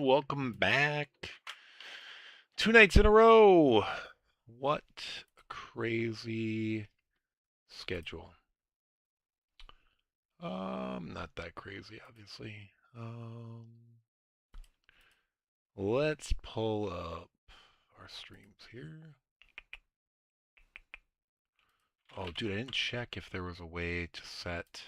everyone. Welcome back. 2 nights in a row. What a crazy schedule. Not that crazy, obviously. Let's pull up our streams here. Oh, dude, I didn't check if there was a way to set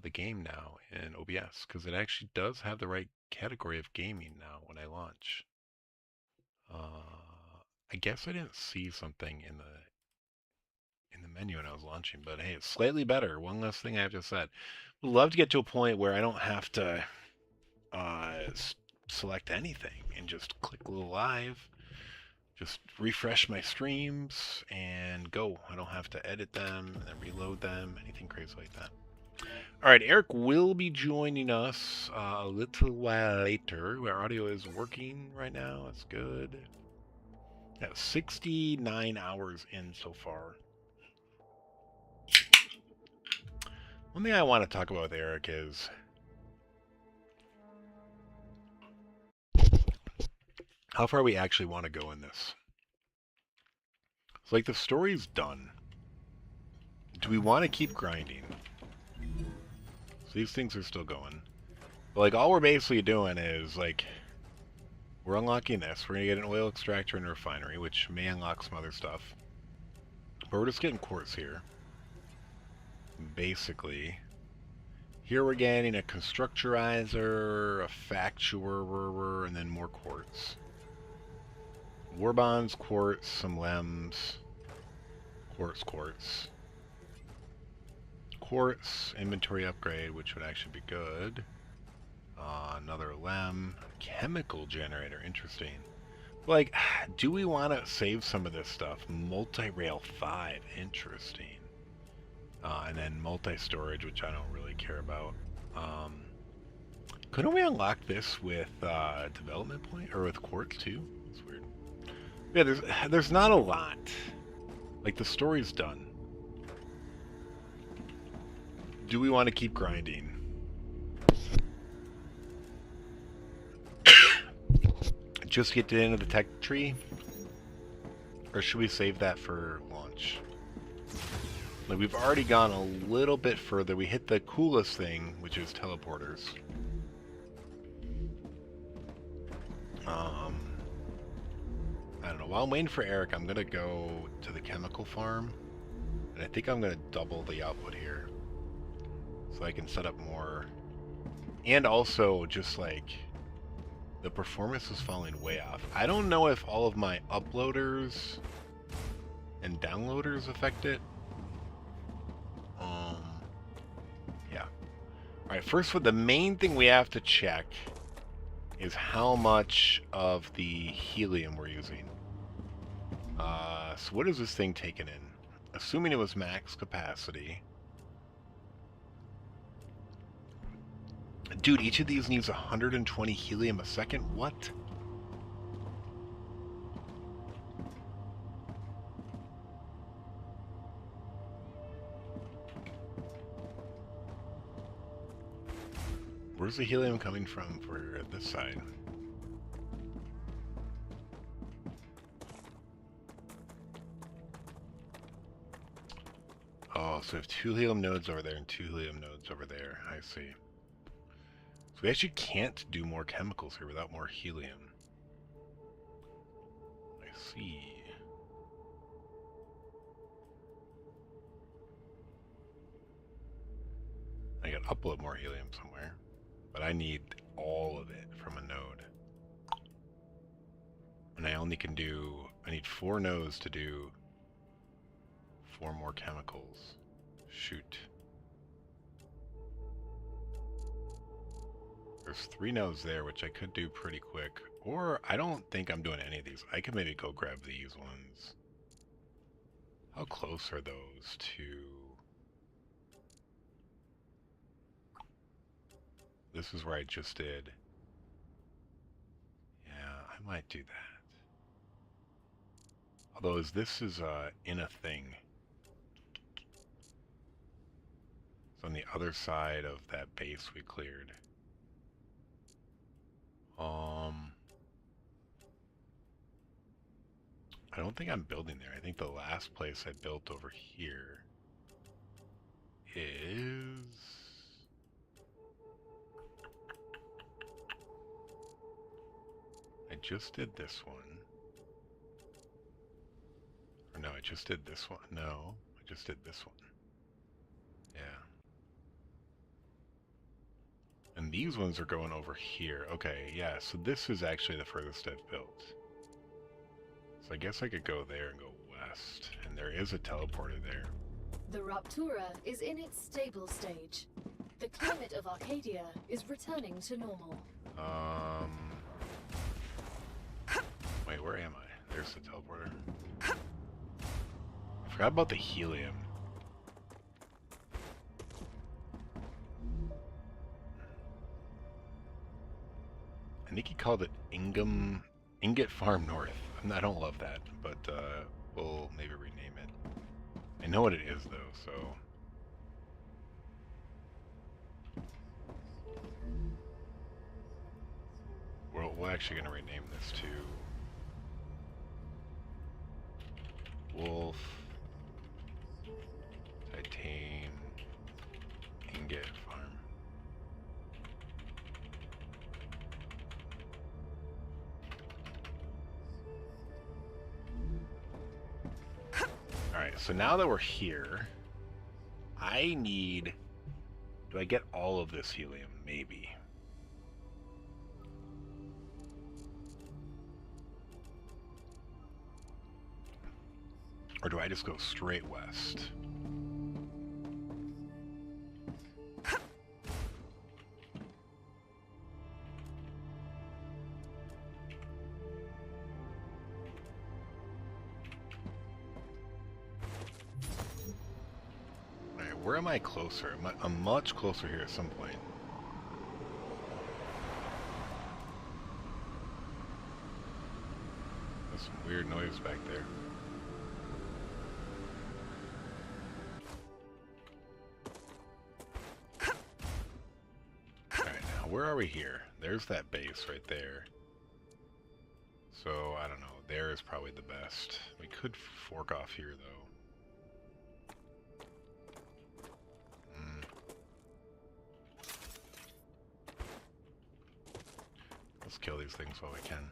the game now in OBS, because it actually does have the right category of gaming now when I launch. I guess I didn't see something in the menu when I was launching, but hey, it's slightly better. One less thing I have to set. Would love to get to a point where I don't have to uh, select anything and just click a little live. Just refresh my streams and go. I don't have to edit them and then reload them, anything crazy like that. All right, Eric will be joining us a little while later. Our audio is working right now. That's good. Yeah, 69 hours in so far. One thing I want to talk about with Eric is how far we actually want to go in this. It's like the story's done. Do we want to keep grinding? So these things are still going. But like all we're basically doing is like we're unlocking this. We're gonna get an oil extractor and a refinery, which may unlock some other stuff. But we're just getting quartz here. Basically. Here we're getting a constructurizer, a facturer, and then more quartz. War bonds, quartz, some lems, quartz. Quartz, inventory upgrade, which would actually be good. Another lem, chemical generator, interesting. Like, do we want to save some of this stuff? Multi-rail 5, interesting. And then multi-storage, which I don't really care about. Couldn't we unlock this with development point, or with quartz too? It's weird. Yeah, there's not a lot. Like, the story's done. Do we want to keep grinding? Just get to the end of the tech tree? Or should we save that for launch? Like, we've already gone a little bit further. We hit the coolest thing, which is teleporters. I don't know. While I'm waiting for Eric, I'm going to go to the chemical farm. And I think I'm going to double the output here. So I can set up more. And also, just like, the performance is falling way off. I don't know if all of my uploaders and downloaders affect it. Yeah. Alright, first, the main thing we have to check is how much of the helium we're using. So what is this thing taking in? Assuming it was max capacity. Dude, each of these needs 120 helium a second? What? Where's the helium coming from for this side? Oh, so we have 2 helium nodes over there and 2 helium nodes over there. I see. So we actually can't do more chemicals here without more helium. I see. I gotta upload more helium somewhere. But I need all of it from a node. And I only can do... I need 4 nodes to do 4 more chemicals. Shoot. There's 3 nodes there, which I could do pretty quick. Or, I don't think I'm doing any of these. I could maybe go grab these ones. How close are those to... This is where I just did. Yeah, I might do that. Although, this is in a thing. It's on the other side of that base we cleared. I don't think I'm building there. I think the last place I built over here is... I just did this one. Or no, I just did this one. No, I just did this one. Yeah. And these ones are going over here. Okay, yeah, so this is actually the furthest I've built. So I guess I could go there and go west. And there is a teleporter there. The Raptura is in its stable stage. The climate of Arcadia is returning to normal. Wait, where am I? There's the teleporter. I forgot about the helium. I think he called it Ingot Farm North. I don't love that, but we'll maybe rename it. I know what it is though, so... We're actually going to rename this to Wolf Titan Ingot Farm. Alright, so now that we're here, I need... Do I get all of this helium? Maybe. Or do I just go straight west? Alright, where am I closer? I'm much closer here at some point. There's some weird noise back there. Where are we here? There's that base right there. So, I don't know. There is probably the best. We could fork off here, though. Let's kill these things while we can.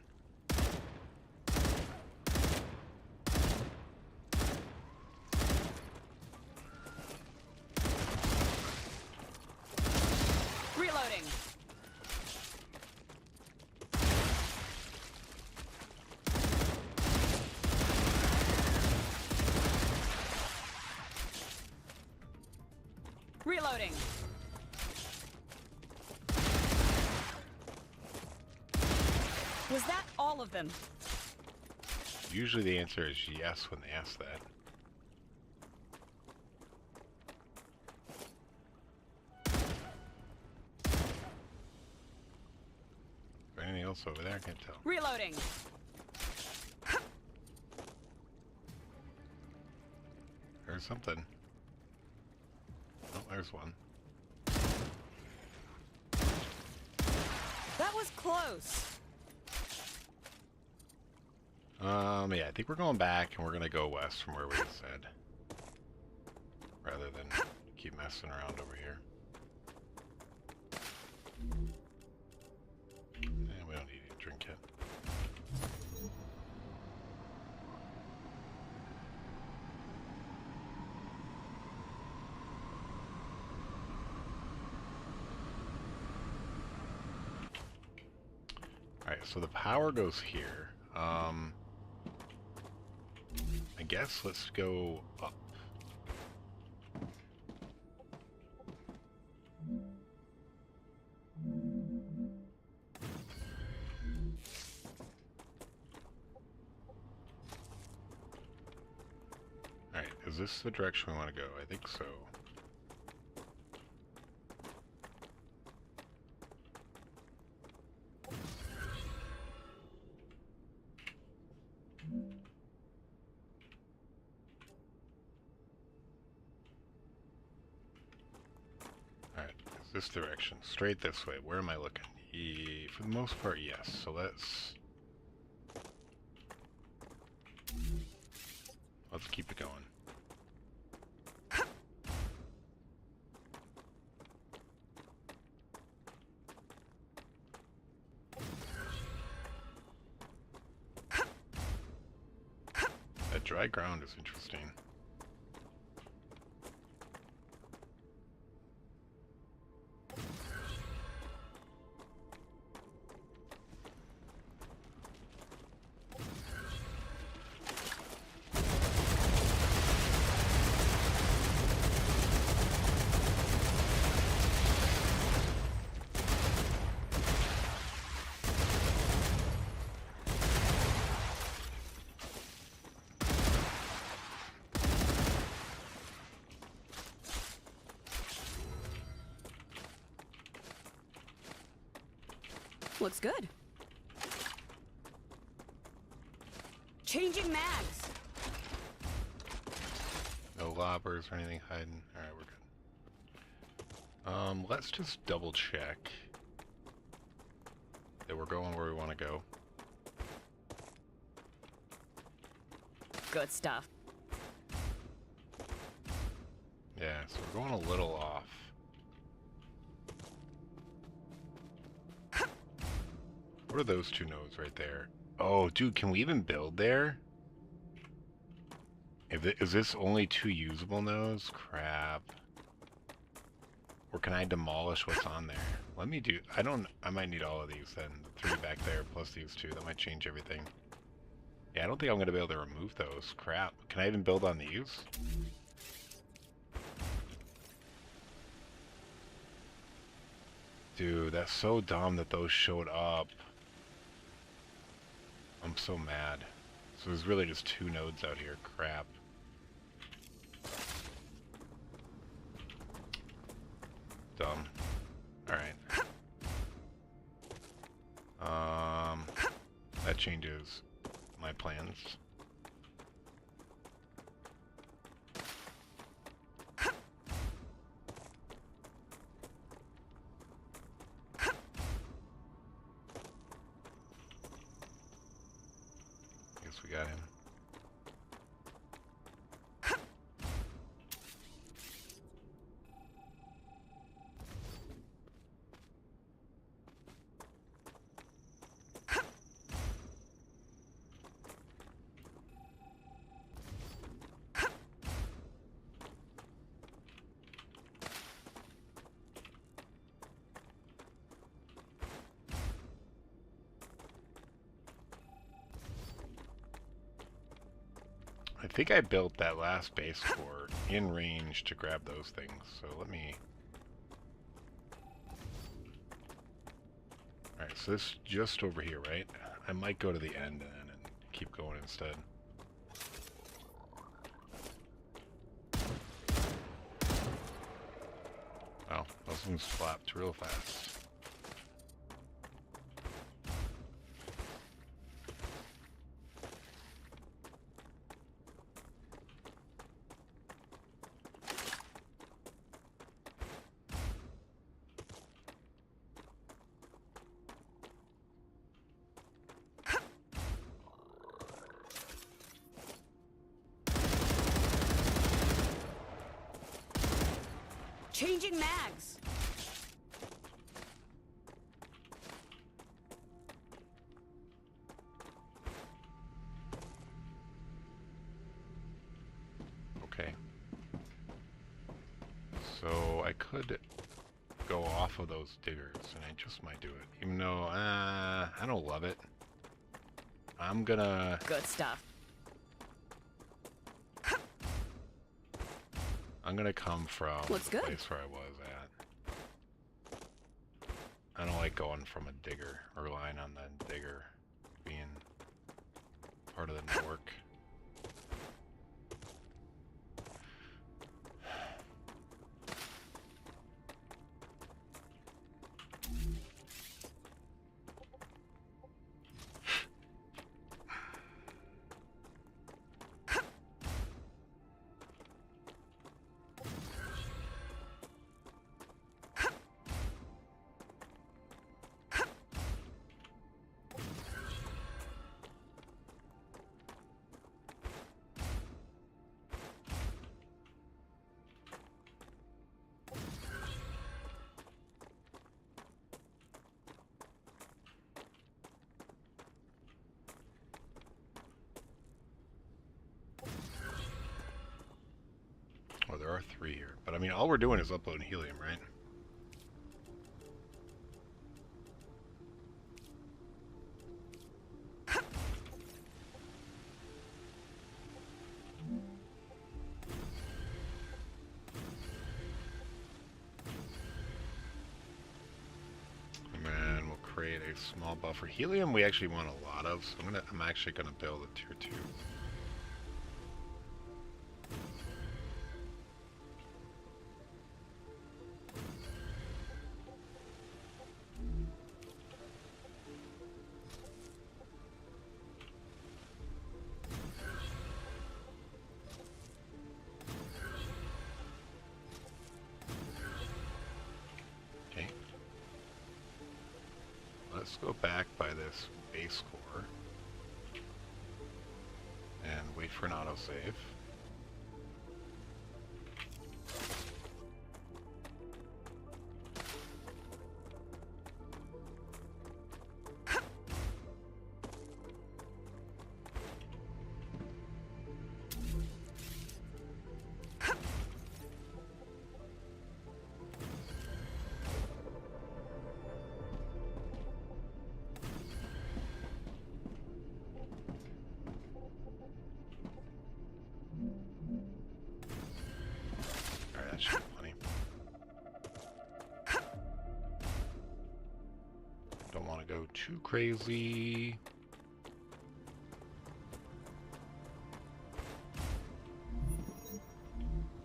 Reloading. Was that all of them? Usually the answer is yes when they ask that. Is there anything else over there? I can't tell. Reloading. There's something. Oh, there's one. That was close. Yeah, I think we're going back and we're gonna go west from where we said. Rather than keep messing around over here. Yeah, we don't need to drink yet. Alright, so the power goes here. I guess let's go up. Alright, is this the direction we want to go? I think so. This direction, straight this way. Where am I looking? For the most part, yes. So let's Let's keep it going. That dry ground is interesting. Looks good. Changing mags. No lobbers or anything hiding. Alright, we're good. Let's just double check that we're going where we want to go. Good stuff. Yeah, so we're going a little off. What are those two nodes right there? Oh, dude, can we even build there? Is this only 2 usable nodes? Crap. Or can I demolish what's on there? Let me do... I might need all of these then. The 3 back there plus these 2. That might change everything. Yeah, I don't think I'm going to be able to remove those. Crap. Can I even build on these? Dude, that's so dumb that those showed up. I'm so mad. So there's really just 2 nodes out here. Crap. Dumb. Alright. That changes my plans. Guess we got him. I think I built that last base core in range to grab those things, so let me... Alright, so this just over here, right? I might go to the end and keep going instead. Oh, those ones flopped real fast. Changing mags. Okay. So I could go off of those diggers, and I just might do it. Even though, I don't love it. I'm gonna... Good stuff. I'm gonna come from Looks the good. place where I was at. I don't like going from a digger, or relying on the digger being part of the network. are 3 here. But I mean, all we're doing is uploading helium, right? Create a small buffer. Helium we actually want a lot of, so I'm actually gonna build a tier 2. Let's go back by this base core and wait for an autosave. Go too crazy.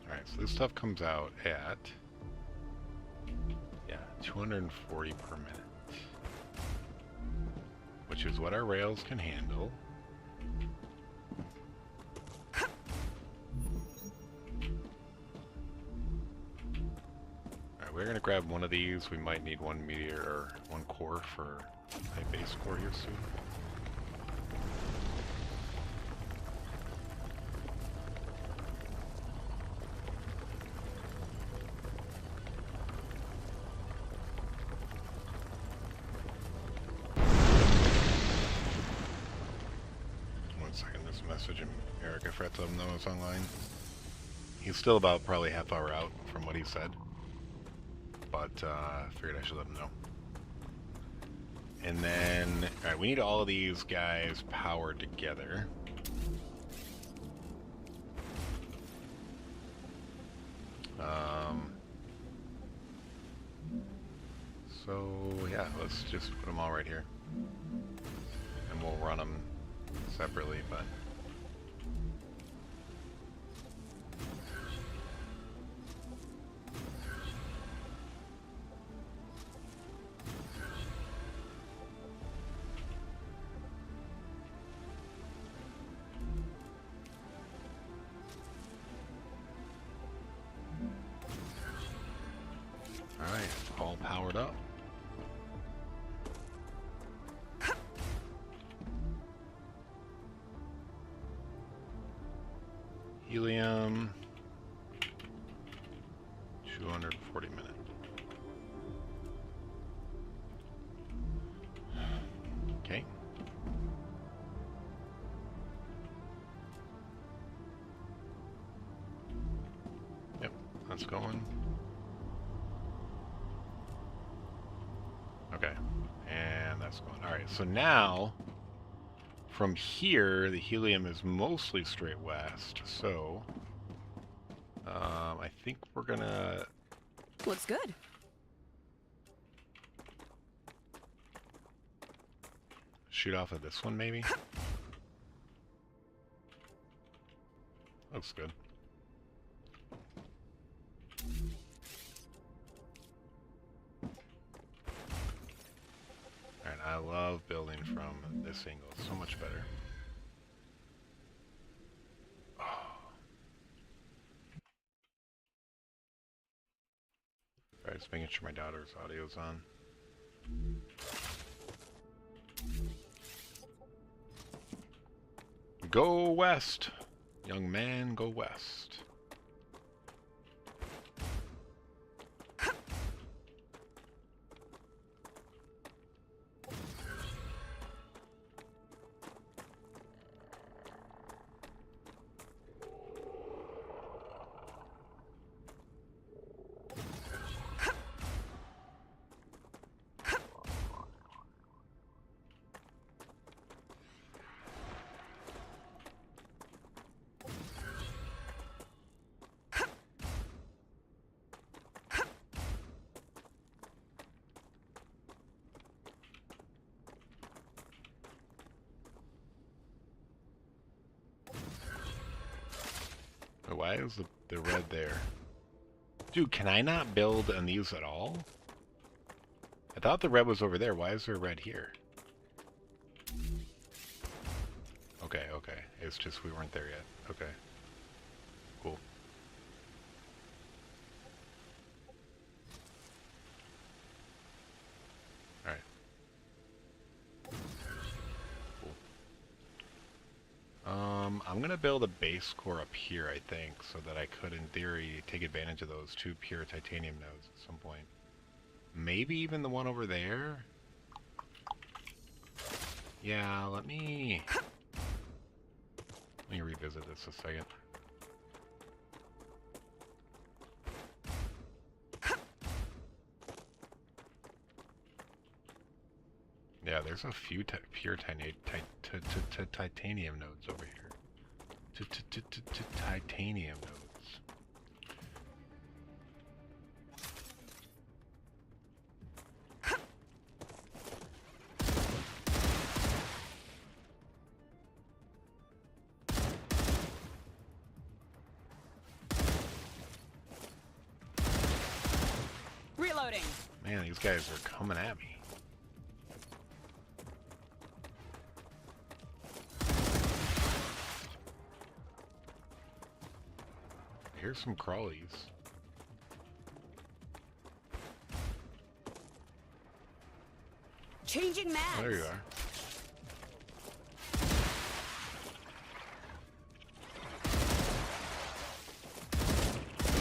Alright, so this stuff comes out at 240 per minute, which is what our rails can handle. Alright, we're gonna grab one of these. We might need one meteor or one core for my base core here soon. One second, this message and Eric, I forgot to let him know it's online. He's still about probably half hour out from what he said, but figured I should let him know. And then, alright, we need all of these guys powered together. So, yeah, let's just put them all right here. And we'll run them separately, but... Alright, all powered up. Helium, 240 minutes. Okay. Yep, that's going. Okay, and that's going. Alright, so now, from here, the helium is mostly straight west, so I think we're gonna... Looks good. shoot off of this one, maybe? Looks good. Alright, I love building from this angle. It's so much better. Oh. Alright, just making sure my daughter's audio's on. Go west! Young man, go west. why is the red there? Dude, can I not build on these at all? I thought the red was over there. Why is there red here? Okay, okay. It's just we weren't there yet. Okay. Cool. Alright. Cool. I'm gonna build a base core up here, I think, so that I could, in theory, take advantage of those 2 pure titanium nodes at some point. Maybe even the one over there? Yeah, let me revisit this a second. Yeah, there's a few pure titanium nodes over here. Titanium nodes. Reloading. Man, these guys are coming at me. Here's some crawlies. Changing mags. Oh, there you are.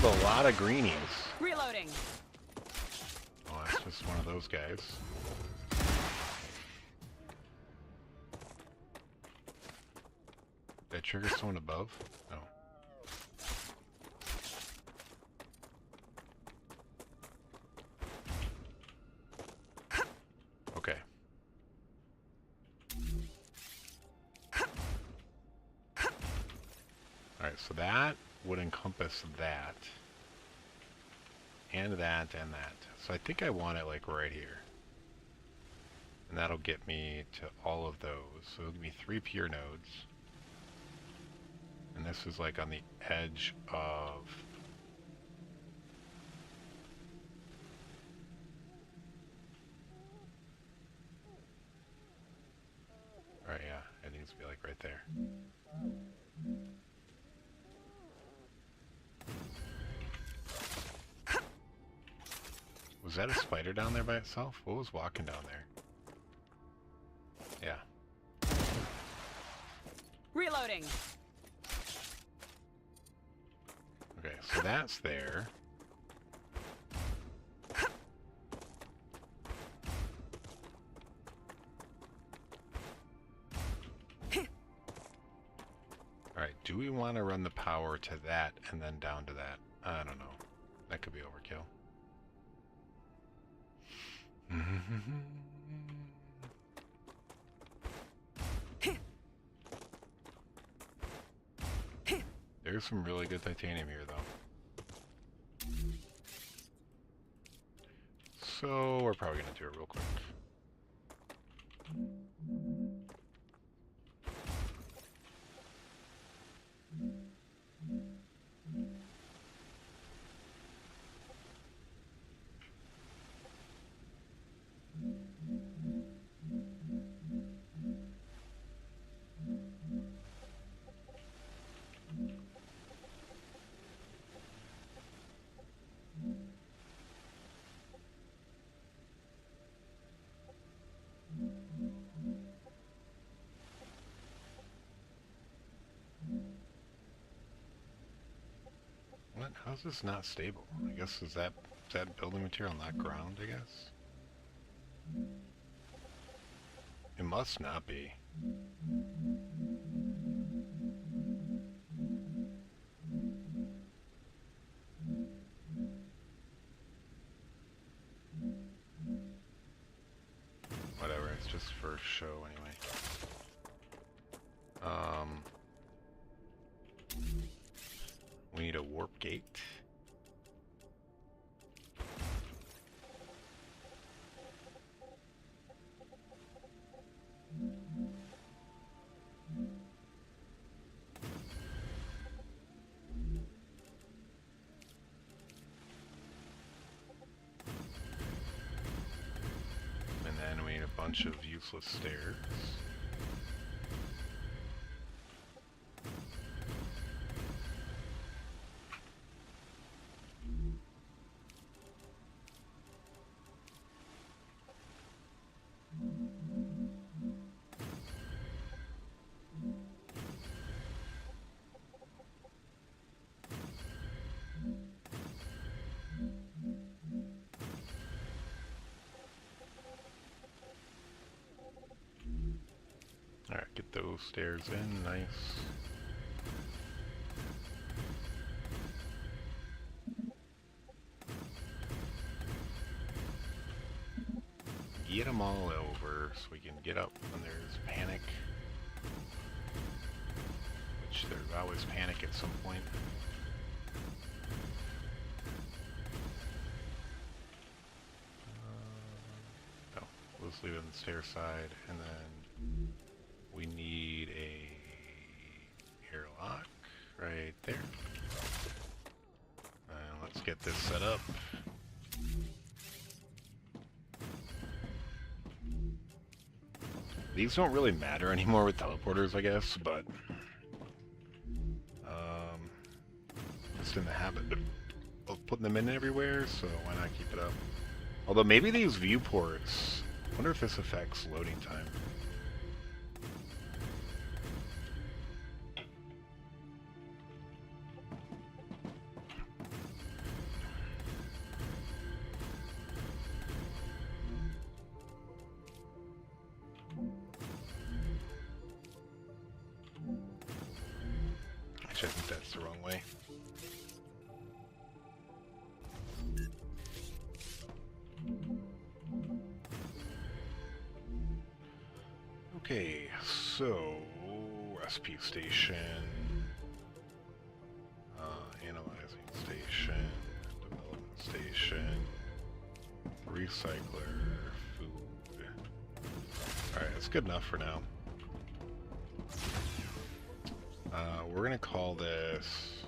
There's a lot of greenies. Reloading. Oh, that's just one of those guys. Did I trigger someone above? No. Okay. Alright, so that would encompass that. And that, and that. So I think I want it like right here. And that'll get me to all of those. So it'll give me 3 pure nodes. And this is like on the edge of... Alright, yeah, it needs to be like right there. Was that a spider down there by itself? What was walking down there? Yeah. Reloading. Okay, so that's there. Alright, do we want to run the power to that and then down to that? I don't know. That could be overkill. There's some really good titanium here, though. So, we're probably going to do it real quick. What? How's this not stable? I guess is that building material not ground, I guess? It must not be. Whatever, it's just for show anyway. We need a warp gate. bunch of useless stairs. Alright, get those stairs in, nice. Get them all over so we can get up when there's panic. Which there's always panic at some point. No, we'll just leave it on the stair side, and then we need a airlock right there. And let's get this set up. These don't really matter anymore with teleporters, I guess, but just in the habit of putting them in everywhere, so why not keep it up? Although maybe these viewports, I wonder if this affects loading time. Actually, I think that's the wrong way. Okay, so recipe station, analyzing station, development station, recycler, food. Alright, that's good enough for now. We're gonna call this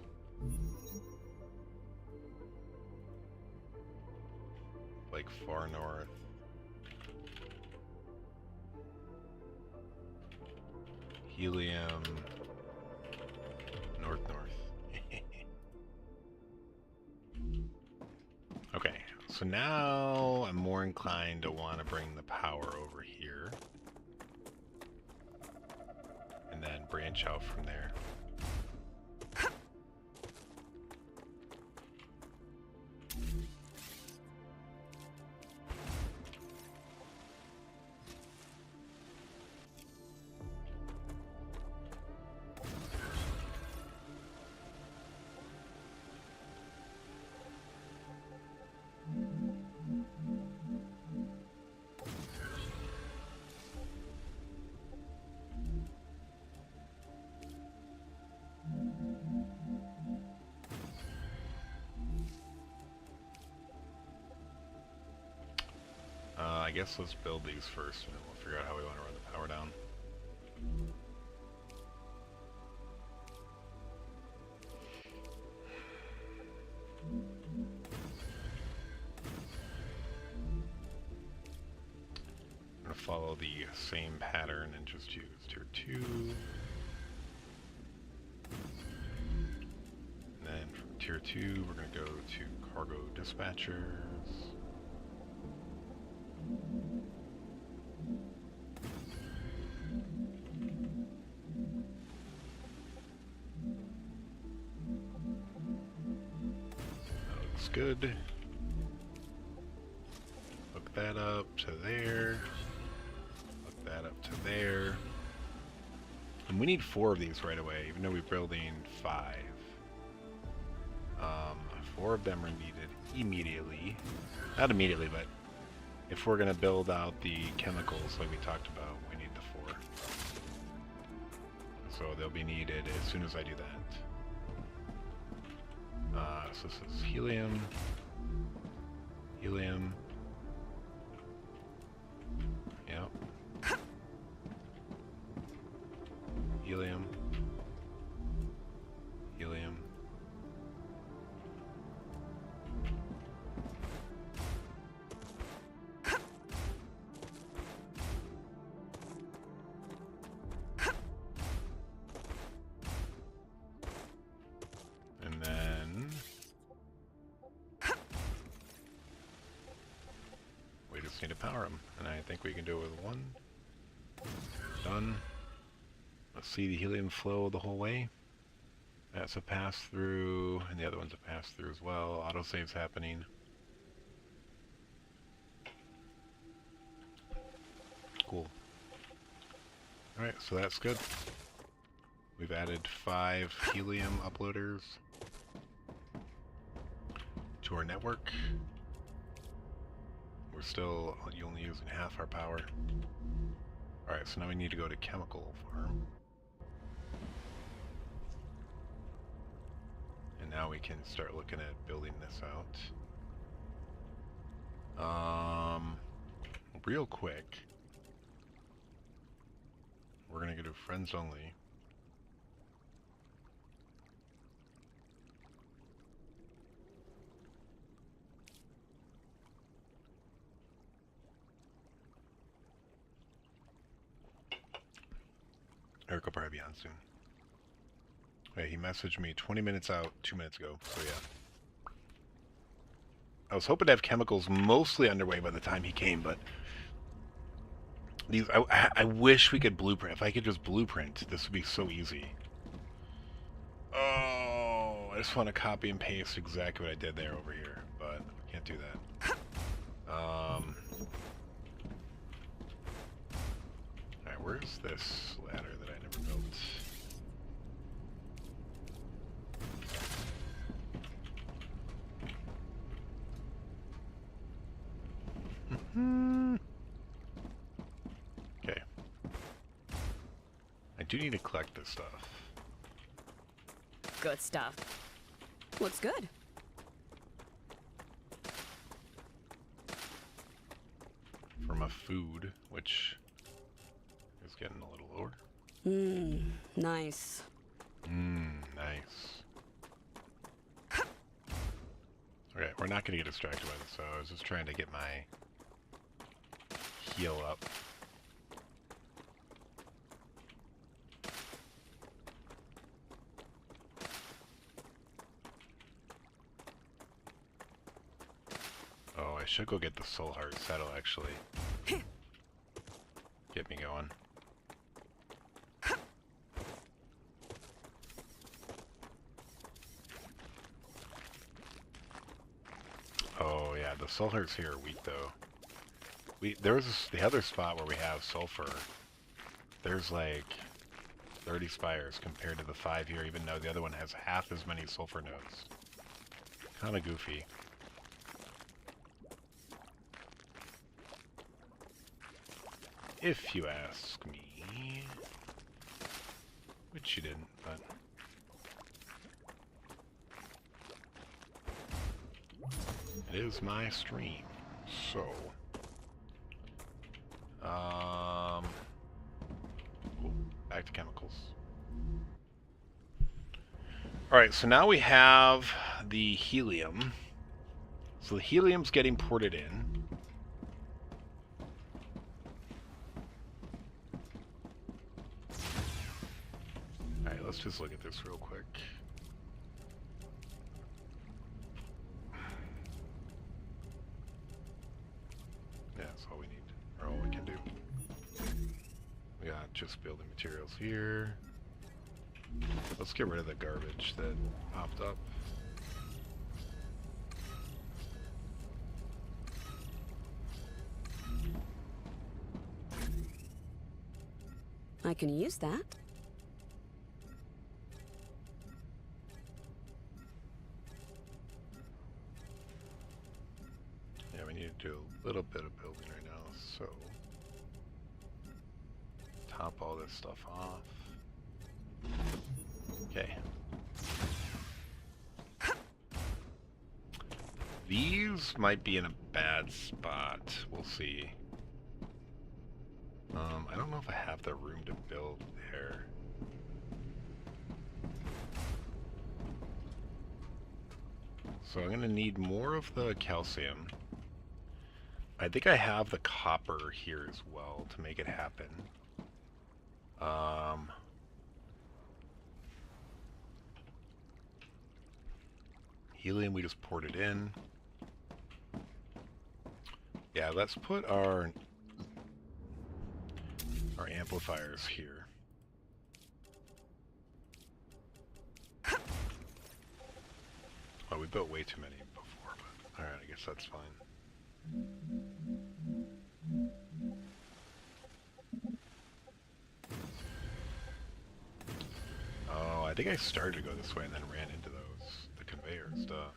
like far north. Helium north. Okay, so now I'm more inclined to want to bring the power over here and then branch out from there. I guess let's build these first, and then we'll figure out how we want to run the power down. I'm going to follow the same pattern and just use tier 2. And then from tier 2, we're going to go to cargo dispatchers. Good. Hook that up to there. Hook that up to there. And we need 4 of these right away, even though we're building 5. 4 of them are needed immediately. Not immediately, but if we're going to build out the chemicals like we talked about, we need the 4. So they'll be needed as soon as I do that. So this is helium, helium, yep, helium, helium, power them. And I think we can do it with one. Done. Let's see the helium flow the whole way. That's a pass-through, and the other one's a pass-through as well. Autosave's happening. Cool. Alright, so that's good. We've added 5 helium uploaders to our network. We're still only using half our power. Alright, so now we need to go to chemical farm. And now we can start looking at building this out. Real quick, we're gonna go to friends only. Eric will probably be on soon. Okay, he messaged me 20 minutes out, 2 minutes ago, so yeah. I was hoping to have chemicals mostly underway by the time he came, but these I wish we could blueprint. If I could just blueprint, this would be so easy. Oh, I just want to copy and paste exactly what I did there over here, but I can't do that. Alright, where's this ladder that I never built? Okay. I do need to collect this stuff. Good stuff. Looks good. For my food, which is getting a little lower. Nice. Nice. Okay, we're not going to get distracted by this, so I was just trying to get my heal up. Oh, I should go get the soul hearts. That'll actually get me going. Oh yeah, the soul hearts here are weak though. There was the other spot where we have sulfur. There's like 30 spires compared to the 5 here, even though the other one has half as many sulfur nodes. Kind of goofy. If you ask me. Which you didn't, but... It is my stream, so... Ooh, back to chemicals. Alright, so now we have the helium. So the helium's getting ported in. Alright, let's just look at this real quick. Yeah, that's all we need, or all we can do. We got just building materials here. Let's get rid of the garbage that popped up. I can use that. Yeah, we need to do a little bit of building right now, so top all this stuff off. Okay. These might be in a bad spot. We'll see. I don't know if I have the room to build there. So I'm going to need more of the calcium. I think I have the copper here as well to make it happen. Helium, we just poured it in. Yeah, let's put our amplifiers here. Oh, we built way too many before, but alright, I guess that's fine. Oh, I think I started to go this way and then ran into the conveyors, duh.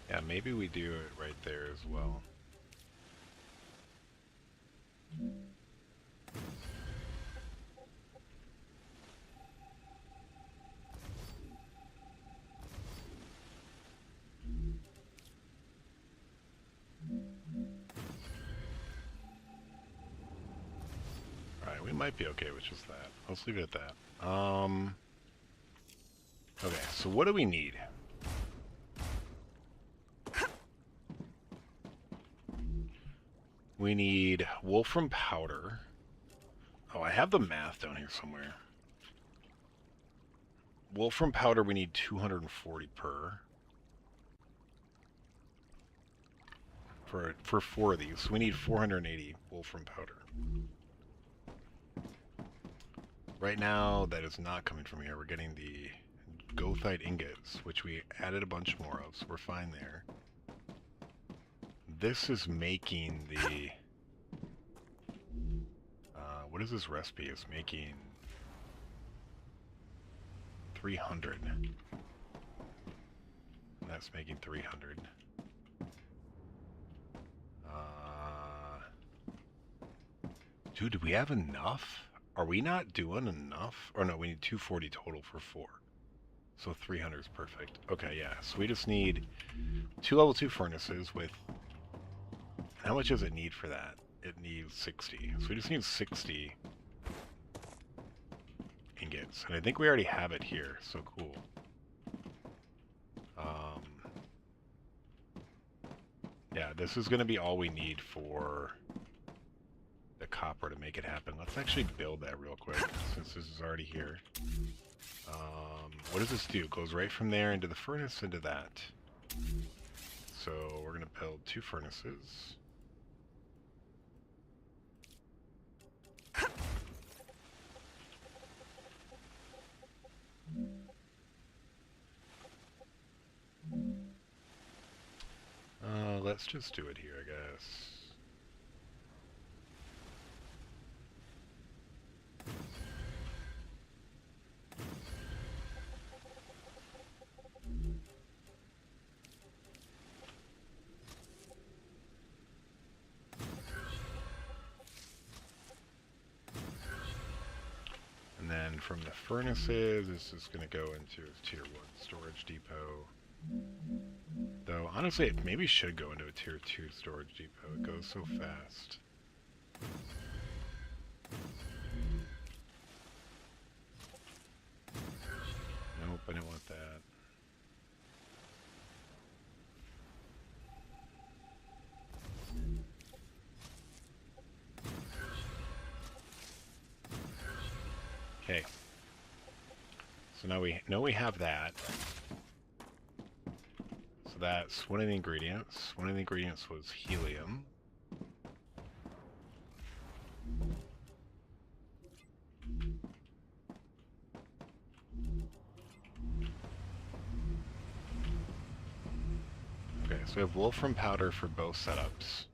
Yeah, maybe we do it right there as well. Alright, we might be okay with just that. Let's leave it at that. Okay, so what do we need? We need wolfram powder. Oh, I have the math down here somewhere. Wolfram powder, we need 240 per. For 4 of these. So we need 480 wolfram powder. Right now, that is not coming from here. We're getting the goethite ingots, which we added a bunch more of, so we're fine there. This is making the... what is this recipe? It's making 300. And that's making 300. Dude, do we have enough? Are we not doing enough? Or no, we need 240 total for 4. So 300 is perfect. Okay, yeah. So we just need 2 level 2 furnaces with... How much does it need for that? It needs 60. So we just need 60 ingots. And I think we already have it here, so cool. Yeah, this is going to be all we need for the copper to make it happen. Let's actually build that real quick, since this is already here. What does this do? It goes right from there into the furnace, into that. So we're going to build 2 furnaces. Let's just do it here, I guess. And then from the furnaces, this is going to go into a tier 1 storage depot. Though, honestly, it maybe should go into a tier 2 storage depot. It goes so fast. Nope, I didn't want that. Okay. So now we know we have that. So that's one of the ingredients. One of the ingredients was helium. Okay, so we have wolfram powder for both setups.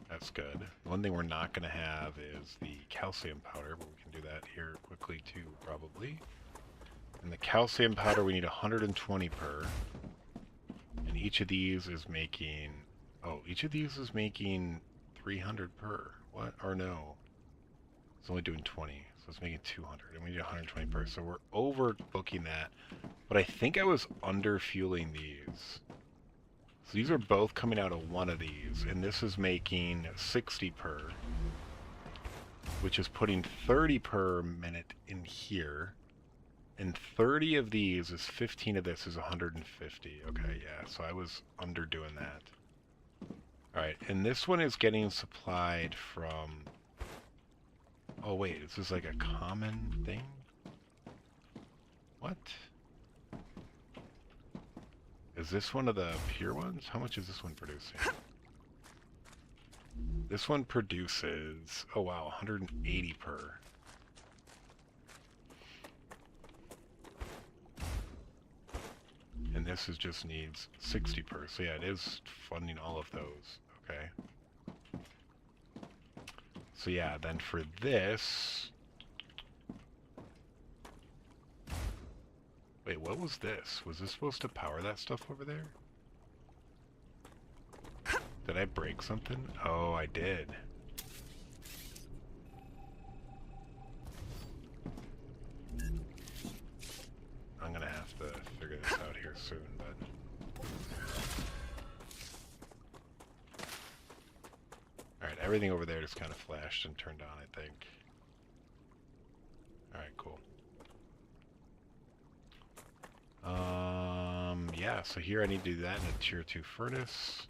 That's good. One thing we're not going to have is the calcium powder, but we can do that here quickly too, probably. And the calcium powder, we need 120 per. And each of these is making... Oh, each of these is making 300 per. What? Or no. It's only doing 20, so it's making 200. And we need 120 per, so we're overbooking that. But I think I was under-fueling these. So these are both coming out of one of these, and this is making 60 per, which is putting 30 per minute in here. And 30 of these is 15 of this is 150. Okay, yeah, so I was underdoing that. Alright, and this one is getting supplied from... Oh wait, is this like a common thing? What? Is this one of the pure ones? How much is this one producing? This one produces... Oh wow, 180 per. And this is just needs 60 per. So yeah, it is funding all of those. Okay. So yeah, then for this... Wait, what was this? Was this supposed to power that stuff over there? Did I break something? Oh, I did. I'm gonna have to figure this out here soon, but... Alright, everything over there just kind of flashed and turned on, I think. Alright, cool. Yeah, so here I need to do that in a tier 2 furnace.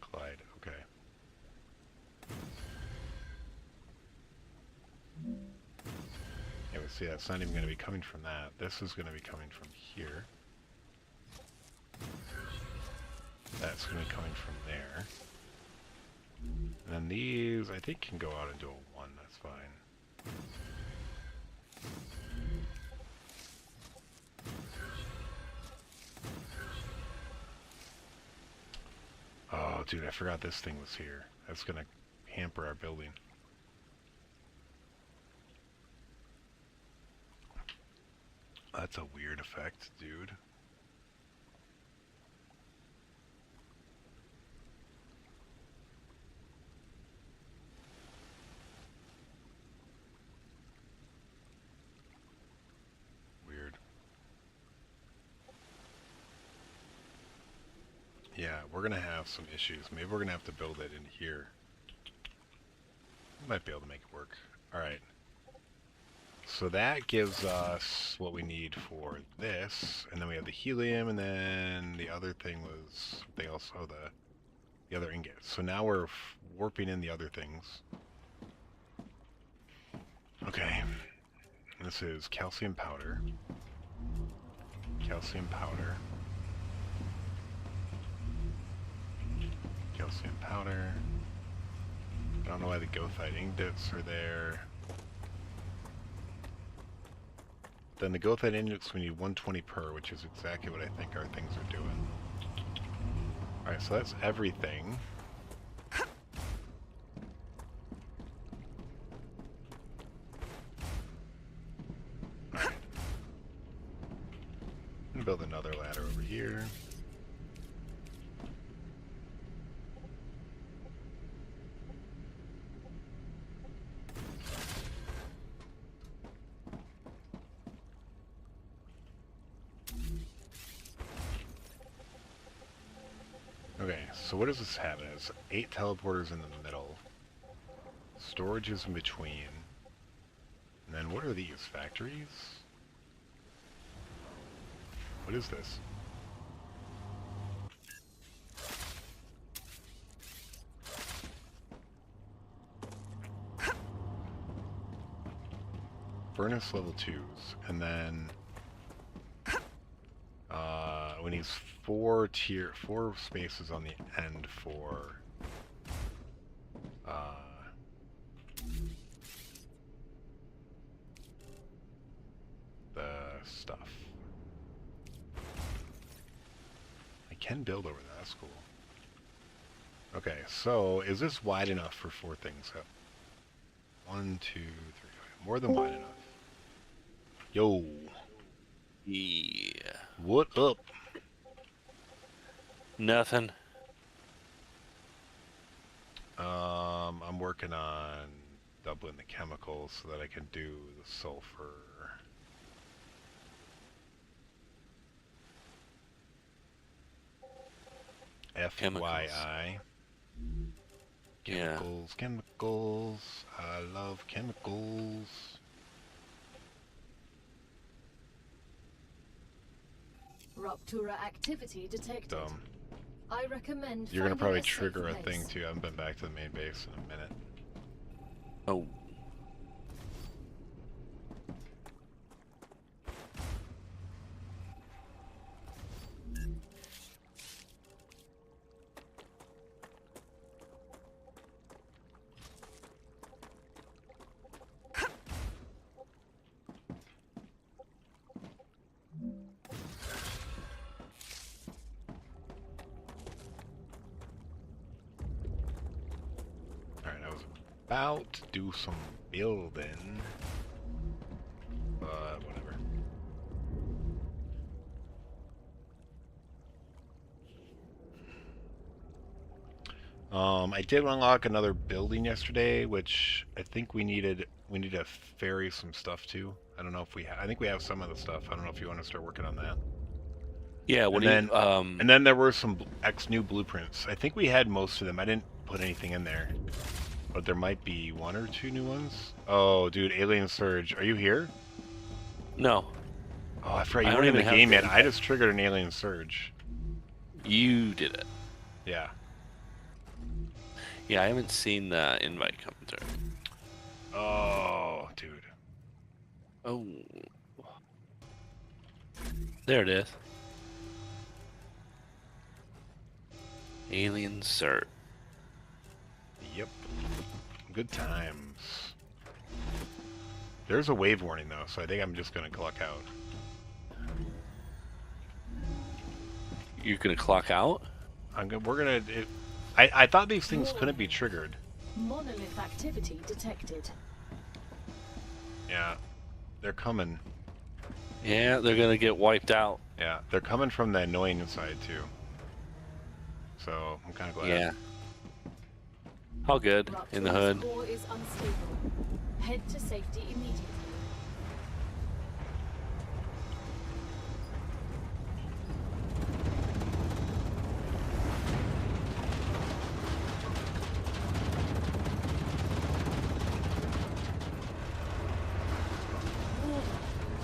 Clyde, okay. Yeah, but see, that's not even going to be coming from that. This is going to be coming from here. That's going to be coming from there. And then these, I think, can go out into a 1. That's fine. Oh, dude, I forgot this thing was here. That's going to hamper our building. That's a weird effect, dude. Weird. Yeah, we're gonna have some issues. Maybe we're gonna have to build it in here. Might be able to make it work. Alright. So that gives us what we need for this, and then we have the helium, and then the other thing was something else. Oh, the other ingot. So now we're warping in the other things. Okay. This is calcium powder. Calcium powder. Calcium powder. I don't know why the goethite ingots are there. Then the goethite ingots, we need 120 per, which is exactly what I think our things are doing. Alright, so that's everything. Alright. I'm gonna build another ladder over here. Okay, so what does this have? It has 8 teleporters in the middle. Storage is in between. And then what are these? Factories? What is this? Furnace level 2s. And then we need 4 spaces on the end for the stuff. I can build over that. That's cool. Okay, so is this wide enough for 4 things? 1, 2, 3. More than wide enough. Yo. Yeah. What up? Nothing. I'm working on doubling the chemicals so that I can do the sulfur. FYI. Yeah. Chemicals, chemicals. I love chemicals. Ruptura activity detected. Dumb. I recommend You're gonna finding probably a safe trigger a place. thing too. I haven't been back to the main base in a minute. Oh. Alright, I was about to do some building. But whatever. I did unlock another building yesterday, which I think we need to ferry some stuff to. I don't know if we I think we have some of the stuff. I don't know if you want to start working on that. Yeah, what And do you, then, and then there were some new blueprints. I think we had most of them. I didn't put anything in there. But there might be 1 or 2 new ones. Oh, dude, Alien Surge. Are you here? No. Oh, I forgot I you don't weren't in the even have game the yet. I just triggered an Alien Surge. You did it. Yeah. Yeah, I haven't seen the invite come through. Oh, dude. Oh. There it is. Alien Cert. Yep. Good times. There's a wave warning though, so I think I'm just gonna clock out. You're gonna clock out? We're gonna. I thought these things couldn't be triggered. Monolith activity detected. Yeah, they're coming. Yeah, they're gonna get wiped out. Yeah, they're coming from the annoying side too. So I'm kind of glad. Yeah. All good in the hood. Rupture's core is unstable. Head to safety immediately.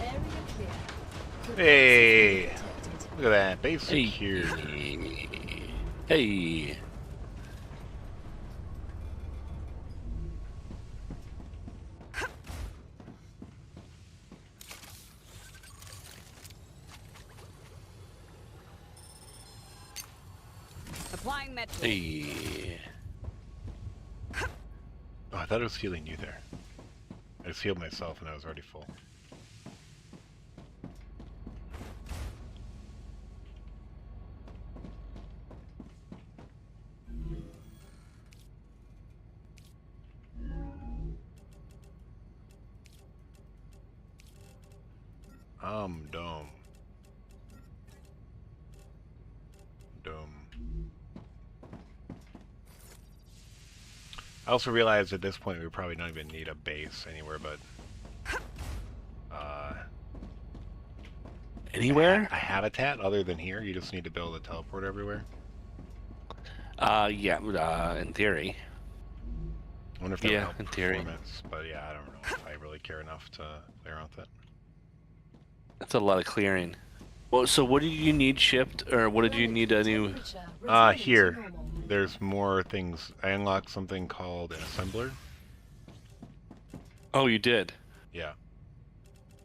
Area clear. Hey, Detected. look at that base Hey. secure. Hey. Applying med. Hey. Oh, I thought it was healing you there. I just healed myself and I was already full. I'm dumb. I also realized at this point we probably don't even need a base anywhere but Anywhere? a habitat other than here. You just need to build a teleport everywhere. Yeah, in theory. I wonder if that would Yeah, help in theory. performance, but yeah, I don't know if I really care enough to play around with it. That's a lot of clearing. Well, so what did you need shipped, or what did you need a new... Temperature returning to Here. normal. There's more things. I unlocked something called an assembler. Oh, you did? Yeah.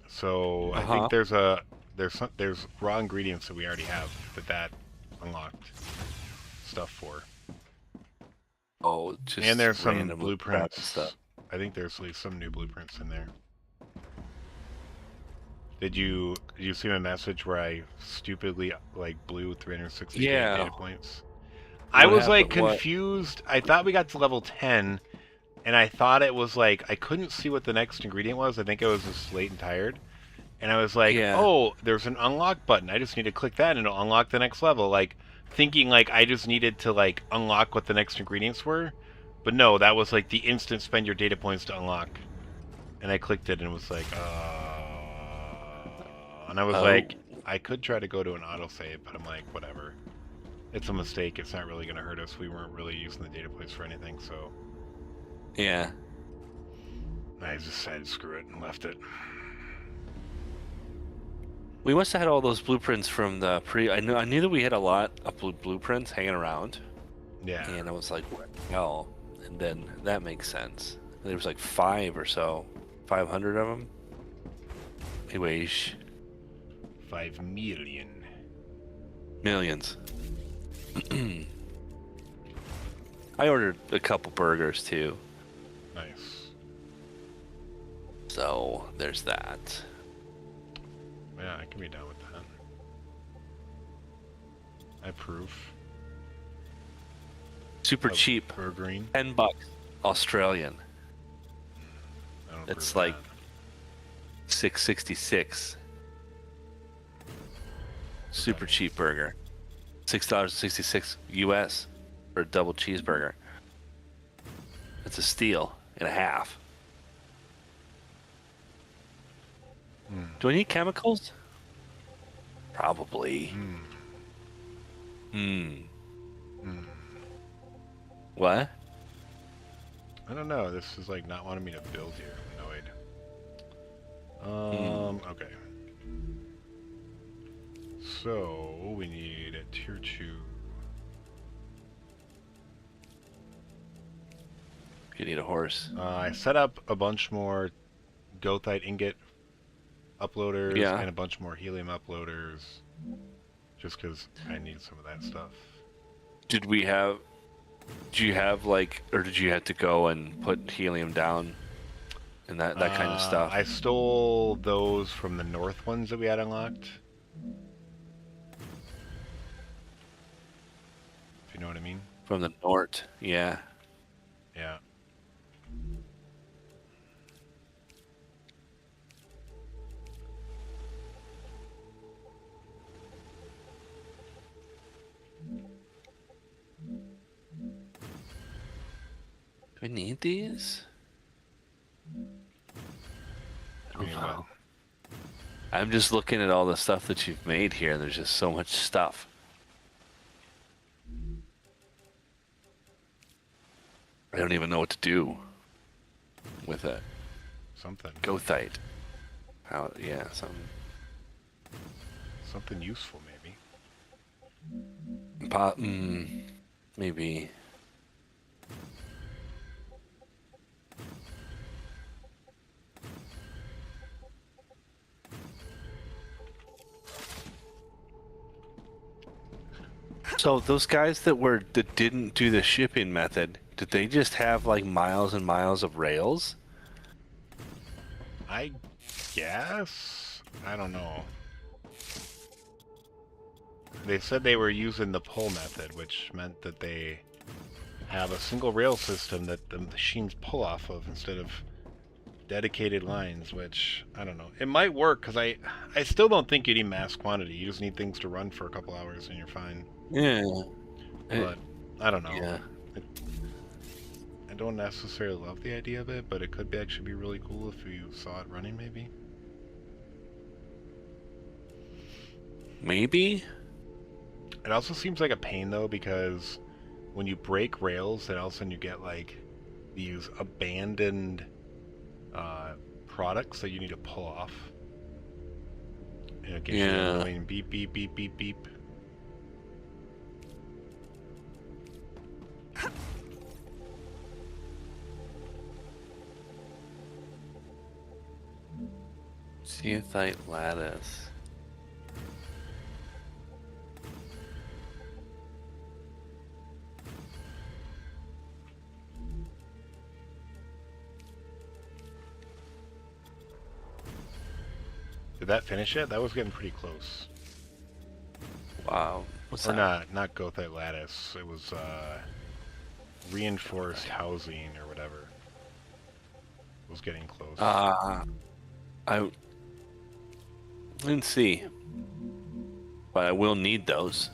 So I Uh-huh. think there's raw ingredients that we already have that unlocked stuff for. Oh, just And there's some random crap blueprints. and stuff. I think there's at least some new blueprints in there. Did you see my message where I stupidly blew 360 Yeah. data points? I What was happened? What? confused. I thought we got to level 10 and I thought it was I couldn't see what the next ingredient was. I think I was just late and tired. And I was like, Yeah. oh, there's an unlock button. I just need to click that and it'll unlock the next level. Thinking I just needed to unlock what the next ingredients were. But no, that was the instant spend your data points to unlock. And I clicked it and it was and I was Oh. I could try to go to an autosave, but I'm like, whatever. it's a mistake. It's not really going to hurt us. We weren't really using the data points for anything, so Yeah. I just decided screw it and left it. We must have had all those blueprints from the pre. I knew that we had a lot of blueprints hanging around, Yeah. and I was like, what the hell? And then that makes sense. There was like 5 or so, 500 of them. Anyways, 5 million. millions. I ordered a couple burgers too, Nice. so there's that. Yeah, I can be down with that. I approve. Super Of cheap, burgering. $10 Australian. I don't It's approve of like $6.66. Super means? cheap burger. $6.66 US for a double cheeseburger. It's a steal and a half. that. Do I need chemicals? Probably. What? I don't know. This is like not wanting me to build here. I'm annoyed. Okay. So we need a tier 2. You need a horse. I set up a bunch more goethite ingot uploaders Yeah. and a bunch more helium uploaders, just because I need some of that stuff. Did you have like, or did you have to go and put helium down and that kind of stuff? I stole those from the north ones that we had unlocked. If you know what I mean. From the Nort, yeah. Yeah. Do we need these? I don't mean, know. what? I'm just looking at all the stuff that you've made here. There's just so much stuff. I don't even know what to do with it. Something. Goethite. How? Yeah, Something useful, maybe. Maybe. So those guys that didn't do the shipping method, did they just have like miles and miles of rails? I guess? I don't know. They said they were using the pull method, which meant that they have a single rail system that the machines pull off of instead of dedicated lines, which, I don't know. It might work, because I still don't think you need mass quantity. You just need things to run for a couple hours and you're fine. Yeah. But, I don't know. Yeah. I don't necessarily love the idea of it, but it could actually be really cool if you saw it running, maybe. Maybe? It also seems like a pain, though, because when you break rails, then all of a sudden you get, like, these abandoned products that you need to pull off. And it gives you Yeah. an annoying beep, beep, beep, beep, beep. Ceothite lattice. Did that finish it? That was getting pretty close. Wow. What's Or that? not goethite lattice. It was reinforced housing or whatever. It was getting close. I didn't see, but I will need those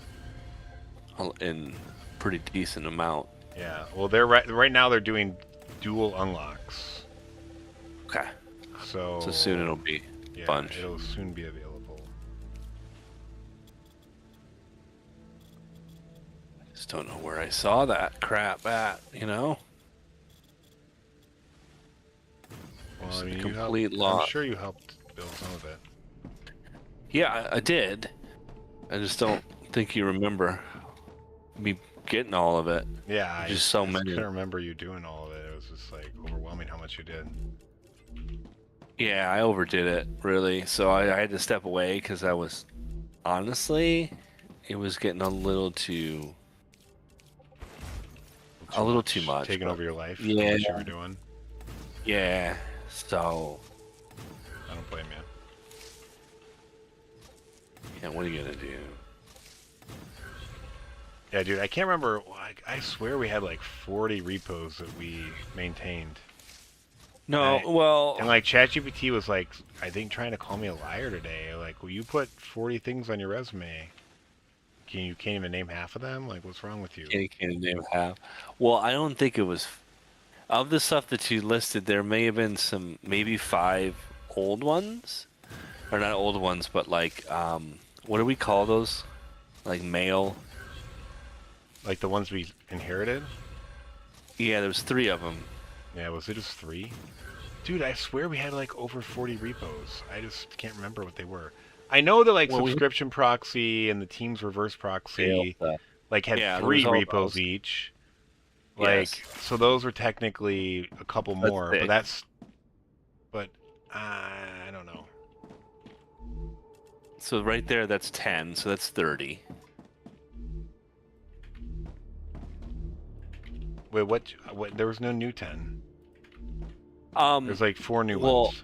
in pretty decent amount. Yeah. Well, they're right now. They're doing dual unlocks. Okay. So Soon it'll be yeah, bunch. it'll soon be available. don't know where I saw that crap at, you know? Well, Just I mean, complete I'm loss. sure you helped build some of it. Yeah, I did. I just don't think you remember me getting all of it. Yeah, Just so I many. couldn't remember you doing all of it. It was just like overwhelming how much you did. Yeah, I overdid it, really. So I had to step away because I was, honestly, it was getting a little too much, too much. Taking but- over your life. Yeah. How much you were doing. Yeah. So, I don't blame you. yeah, what are you gonna do? Yeah, dude, I can't remember. Like, I swear we had like 40 repos that we maintained. No, well, And like ChatGPT was like, I think trying to call me a liar today. Like, well, you put 40 things on your resume. You can't even name half of them? Like, what's wrong with you? can't name half. Well, I don't think it was of the stuff that you listed. There may have been some, maybe 5 old ones, or not old ones, but like, what do we call those? Like mail. Like the ones we inherited? Yeah, there was 3 of them. Yeah, was it just 3? Dude, I swear we had like over 40 repos. I just can't remember what they were. I know that like Well, subscription proxy and the Teams reverse proxy like had Yeah, there 3 was all repos those. each. Like, Yes. so those were technically a couple That's more, big. but I don't know. So right there, that's 10. So that's 30. Wait, what? There was no new 10. There's like 4 new well, ones.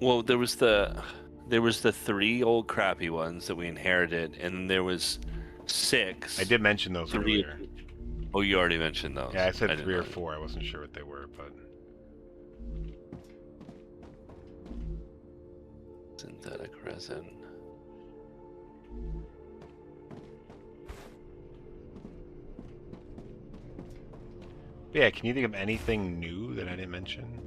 Well, there was the 3 old crappy ones that we inherited, and then there was 6. I did mention those 3. earlier. Oh, you already mentioned those. Yeah, I said didn't 3 or know. 4. I wasn't sure what they were, but Synthetic resin. yeah. Can you think of anything new that I didn't mention?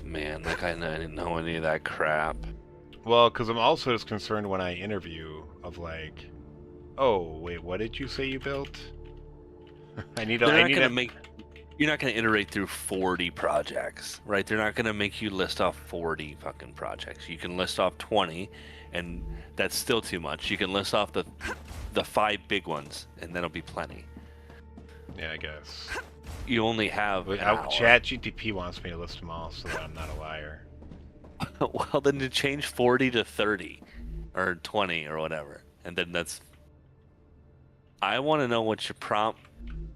Man, like I didn't know any of that crap. Well, because I'm also just concerned when I interview of like, oh wait, what did you say you built? I need. They're I not need gonna to make. You're not gonna iterate through 40 projects, right? They're not gonna make you list off 40 fucking projects. You can list off 20, and that's still too much. You can list off the 5 big ones, and that'll be plenty. Yeah, I guess. You only have an hour. ChatGPT wants me to list them all so that I'm not a liar. Well, then to change 40 to 30 or 20 or whatever, and then that's. I want to know what your prompt.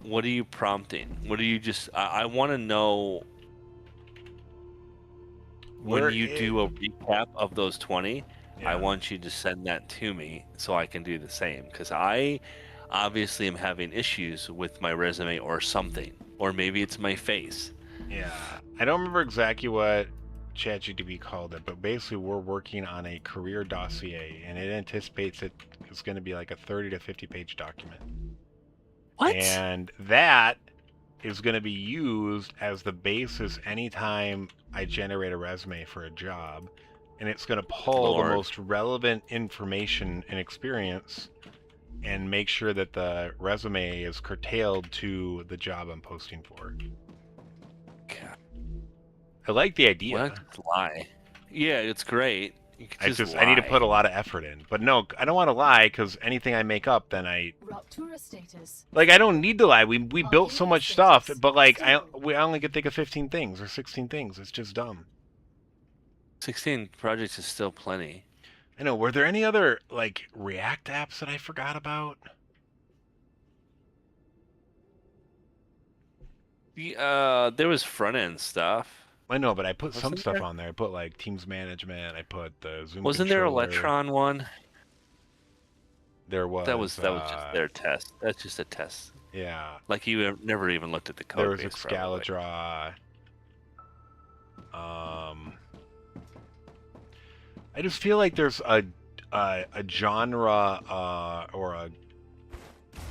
What are you prompting? What are you just? I want to know when you do a recap of those 20. Yeah. I want you to send that to me so I can do the same, because I obviously am having issues with my resume or something, or maybe it's my face. Yeah, I don't remember exactly what ChatGPT called it, but basically we're working on a career dossier, and it anticipates it's going to be like a 30 to 50 page document. What? And that is going to be used as the basis anytime I generate a resume for a job, and it's going to pull the most relevant information and experience and make sure that the resume is curtailed to the job I'm posting for. God. I like the idea. What? Lie. Yeah, it's great. You could just I need to lie. put a lot of effort in. But no, I don't want to lie, because anything I make up, then Raptura status. like, I don't need to lie. We built so much stuff, but like I Stable. only could think of 15 things or 16 things. It's just dumb. 16 projects is still plenty. I know. Were there any other like React apps that I forgot about? There was front end stuff. I know, but I put some Wasn't stuff there? on there. I put like Teams management. I put the Zoom. Wasn't there controller. Electron one? There was. That was just their test. That's just a test. Yeah. Like you never even looked at the code There was base, Excalidraw. I just feel like there's a genre or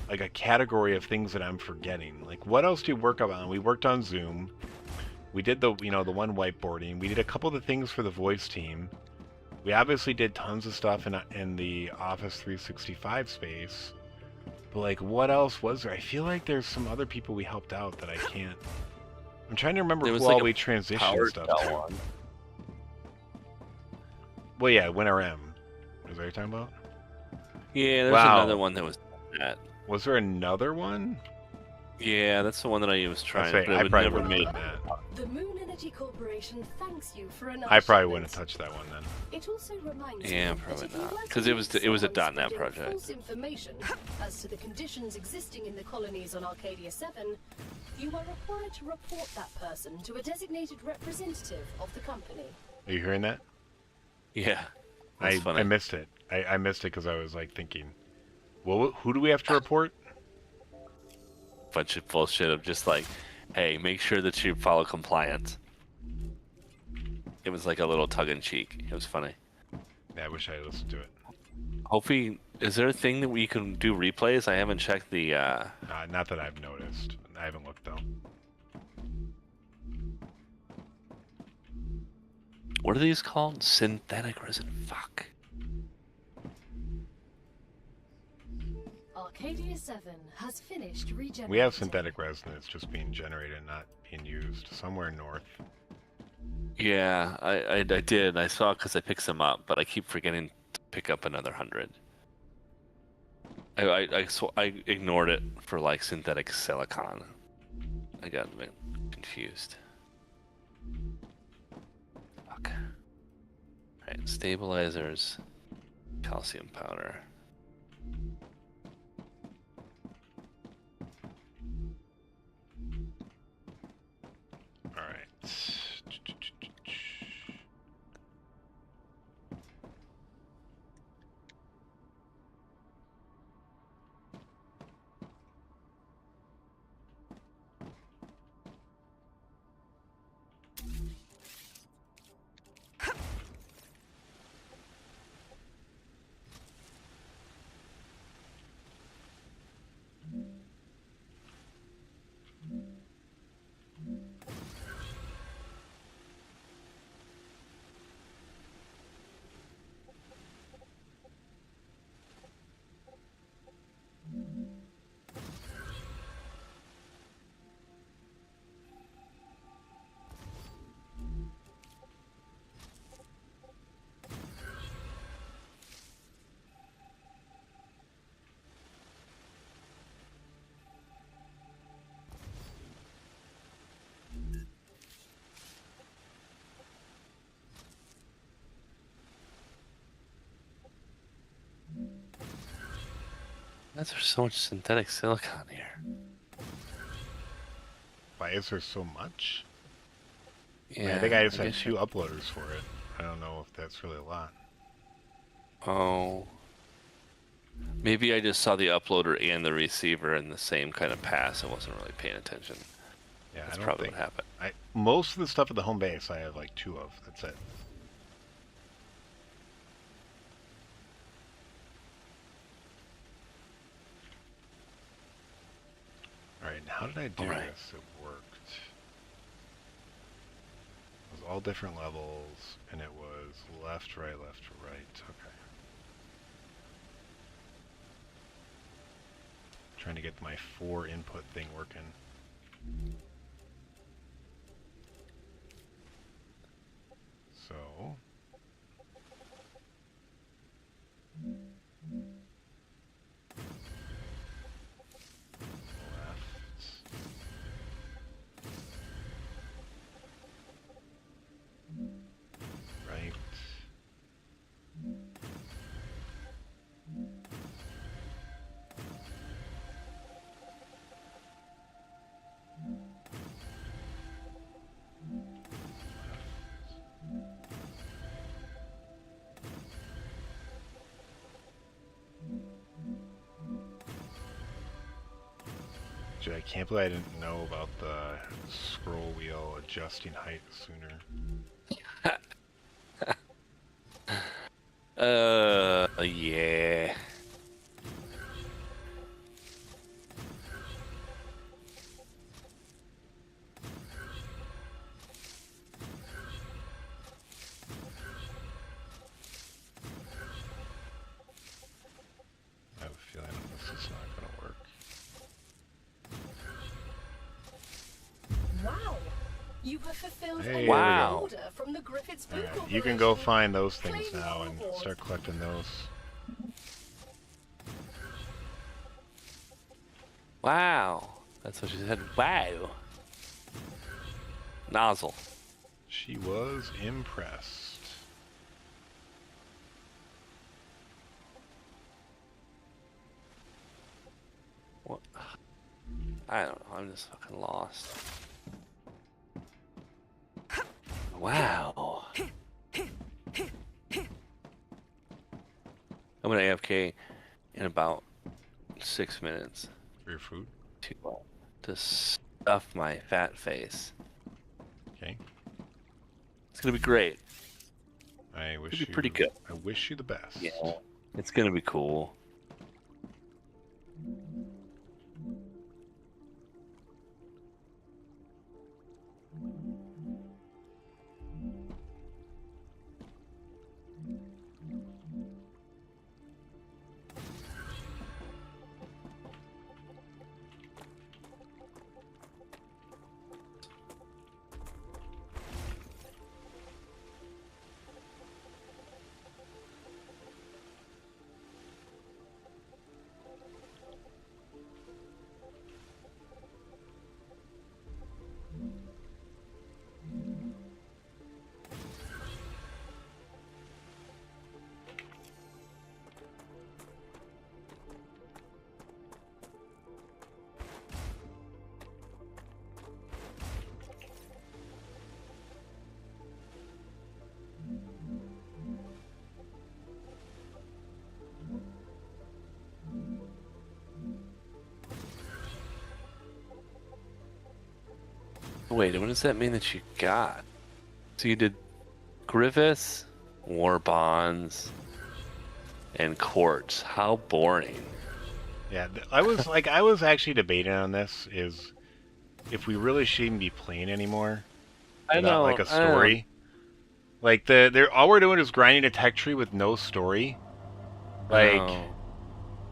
a category of things that I'm forgetting. Like, what else do we work on? We worked on Zoom. We did the one whiteboarding. We did a couple of the things for the voice team. We obviously did tons of stuff in the Office 365 space. But like, what else was there? I feel like there's some other people we helped out that I can't. I'm trying to remember There who was all like we a transitioned power stuff cell to. one. Well, yeah, Winter M. Is that what you're talking about? Yeah, there's Wow. another one that was that. Was there another one? Yeah, that's the one that I was trying, That's right, but I it would probably never wouldn't make. have done that. The Moon Energy Corporation thanks you for another I probably shipment. wouldn't have touched that one then. It also reminds Yeah, me probably that if you not, were to 'cause it was meet it was a someone .NET spreading project. false information as to the conditions existing in the colonies on Arcadia 7, you are required to report that person to a designated representative of the company. Are you hearing that? Yeah, that's I funny. missed it. I missed it because I was like thinking, well, who do we have to report? Bunch of bullshit of just like, hey, make sure that you follow compliance. It was like a little tug-in-cheek. It was funny. Yeah, I wish I had listened to it. Hopefully, is there a thing that we can do replays? I haven't checked the. Not that I've noticed. I haven't looked though. What are these called? Synthetic resin. Fuck. Arcadia 7 has finished regenerating. We have synthetic resin that's just being generated, not being used somewhere north. Yeah, I did. I saw because I picked some up, but I keep forgetting to pick up another 100. I ignored it for like synthetic silicon. I got a bit confused. Fuck. Alright, stabilizers, calcium powder. All right. Why is there so much synthetic silicon here? Why is there so much? Yeah, I think I just had guess 2 uploaders for it. I don't know if that's really a lot. Oh. Maybe I just saw the uploader and the receiver in the same kind of pass. I wasn't really paying attention. Yeah, That's I don't probably think what happened. most of the stuff at the home base I have like 2 of. That's it. All right, how did I do Alright. this? It worked. It was all different levels, and it was left, right, right. Okay. Trying to get my 4 input thing working. So. Right. Dude, I can't believe I didn't know about the scroll wheel adjusting height sooner. Yeah. I have a feeling this is not going to work. You have fulfilled Hey, a Wow. order from the Griffiths Food Alright, you can go Corporation. find those things Claim now your and reward. start collecting those. Wow. That's what she said. Wow. Nozzle. She was impressed. What? I don't know. I'm just fucking lost. Wow. I'm gonna AFK in about 6 minutes For your food? to stuff my fat face. Okay. It's gonna be great. I wish It'll be pretty good. I wish you the best. Yeah. It's gonna be cool. Wait, what does that mean that you got? So you did Griffiths, War Bonds, and Quartz. How boring. Yeah, I was actually debating on this, is if we really shouldn't be playing anymore without like a story. Like they're all we're doing is grinding a tech tree with no story. Like,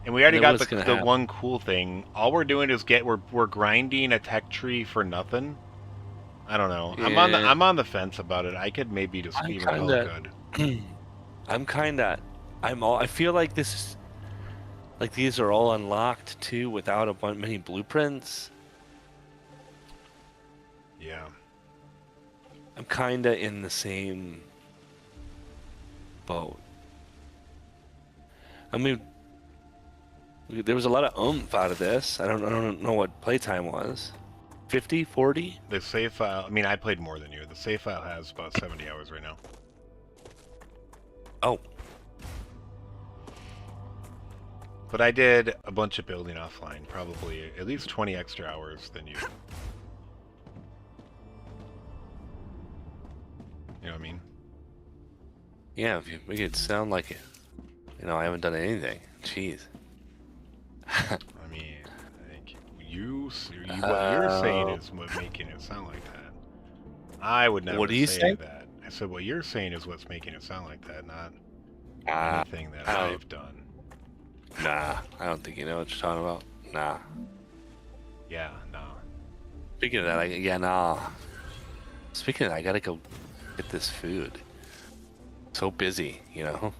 and we already got the one cool thing. All we're doing is we're grinding a tech tree for nothing. I don't know. Yeah. I'm on the fence about it. I could maybe just even call it good. I feel like this is like these are all unlocked too without a bunch many blueprints. Yeah. I'm kinda in the same boat. I mean, there was a lot of oomph out of this. I don't know what playtime was. 50, 40? The save file, I mean, I played more than you. The save file has about 70 hours right now. Oh. But I did a bunch of building offline, probably at least 20 extra hours than you. You know what I mean? Yeah, if you make it sound like it. You know, I haven't done anything. Jeez. I mean, I think what you're saying is what making it sound like that. I would never say that. I said what you're saying is what's making it sound like that, not anything that I've done. Nah, I don't think you know what you're talking about. Nah. Yeah, no. Speaking of that, nah. Speaking of that, I gotta go get this food. So busy, you know?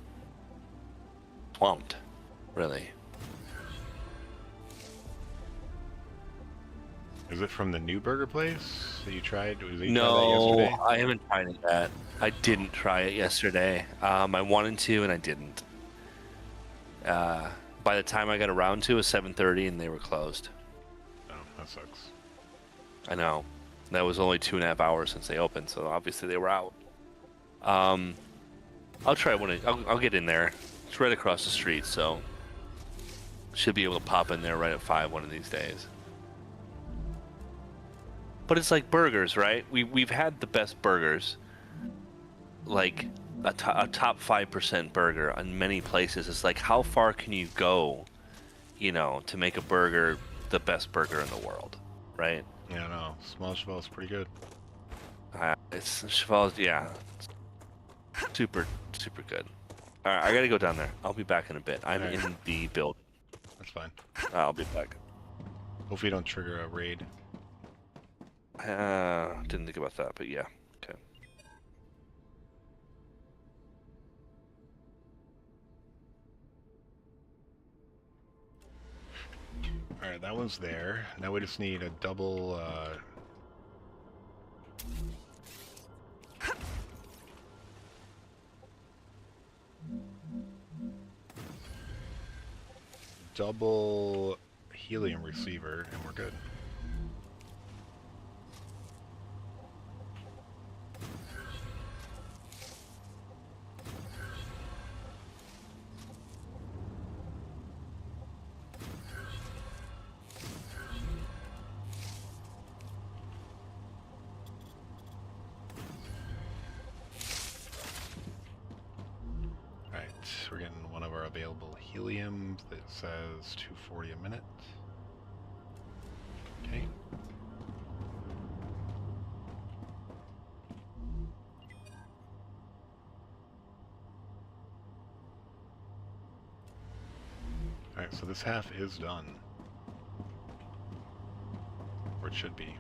Swamped, really. Is it from the new burger place that you tried? No, I haven't tried it yet. I didn't try it yesterday. I wanted to, and I didn't. By the time I got around to it was 7:30, and they were closed. Oh, that sucks. I know. That was only 2.5 hours since they opened, so obviously they were out. I'll try one. I'll get in there. It's right across the street, so should be able to pop in there right at 5 one of these days. But it's like burgers, right? We've had the best burgers, like a top 5% burger in many places. It's like, how far can you go, you know, to make a burger the best burger in the world, right? Yeah, no. Small Cheval's pretty good. It's Cheval's, yeah. Super good. All right, I gotta go down there. I'll be back in a bit. I'm in the building. That's fine. I'll be back. Hopefully you don't trigger a raid. Didn't think about that, but yeah. Okay. Alright, that one's there. Now we just need a double, double helium receiver, and we're good. Alright, we're getting one of our available helium that says 240 a minute. Okay. Alright, so this half is done. Or it should be.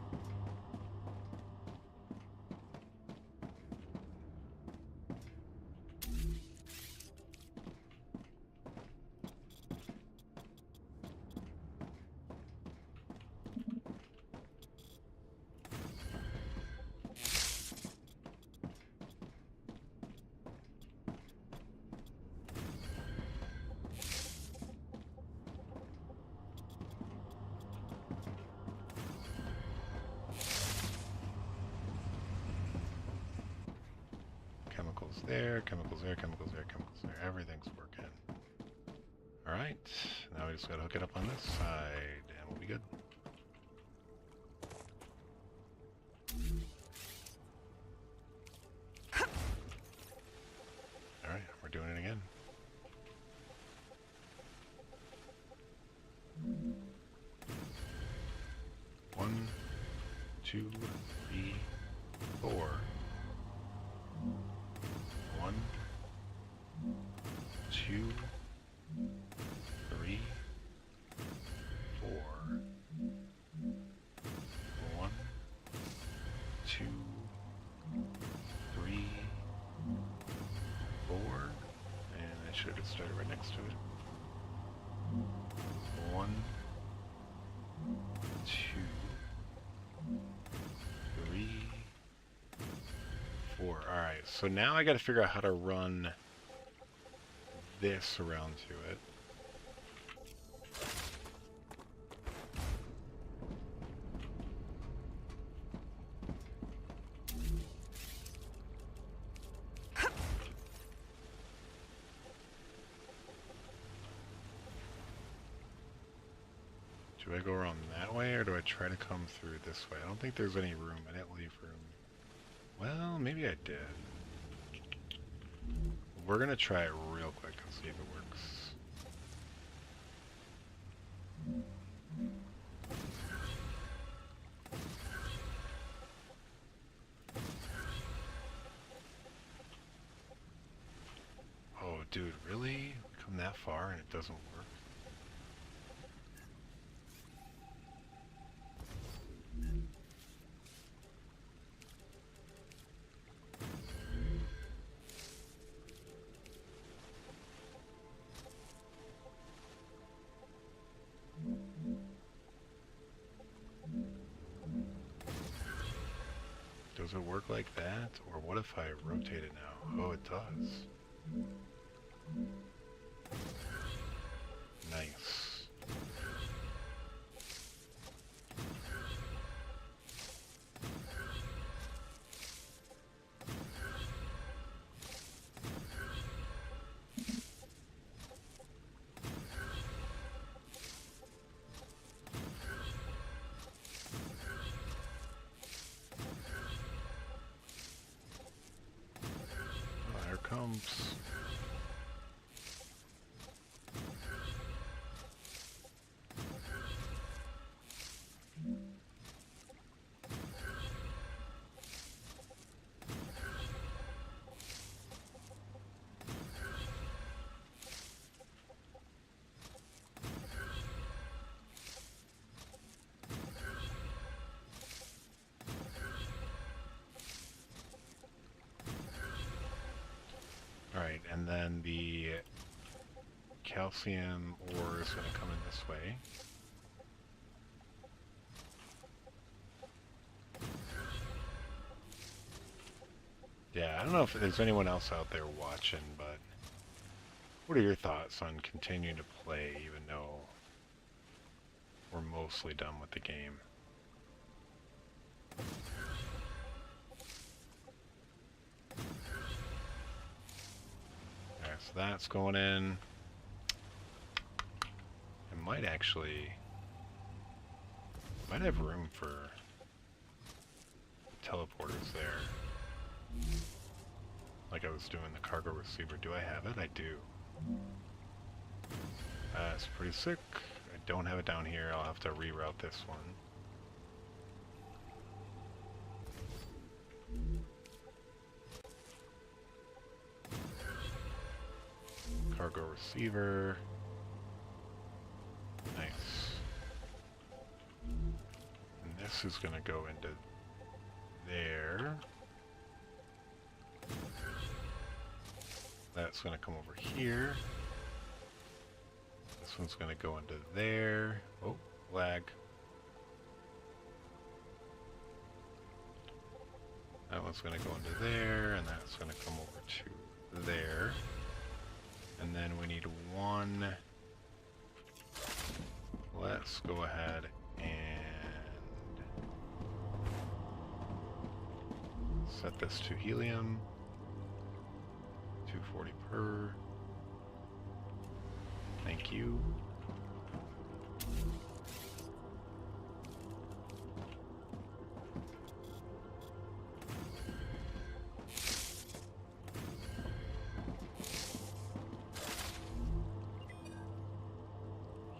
Chemicals there, chemicals there, chemicals there, chemicals there. Everything's working. Alright, now we just gotta hook it up on this side, and we'll be good. Alright, we're doing it again. One, two, three, four. One, two, three, four. One, two, three, four. And I should have started right next to it. One, two, three, four. Alright, so now I gotta figure out how to run this around to it. Do I go around that way, or do I try to come through this way? I don't think there's any room. I didn't leave room. Well, maybe I did. We're gonna try it real quick and see if it works. Oh, dude, really? We come that far and it doesn't work? Does it work like that? Or what if I rotate it now? Oh, it does. Nice. Oh, here it comes. and then the calcium ore is going to come in this way. Yeah, I don't know if there's anyone else out there watching, but what are your thoughts on continuing to play even though we're mostly done with the game? Alright, so that's going in. I might have room for teleporters there. Like I was doing the cargo receiver. Do I have it? I do. That's pretty sick. I don't have it down here. I'll have to reroute this one. Cargo receiver. Nice. And this is going to go into there. That's going to come over here. This one's going to go into there. Oh, lag. That one's going to go into there, and that's going to come over to there. And then we need one. Let's go ahead and set this to helium. 240 per. Thank you.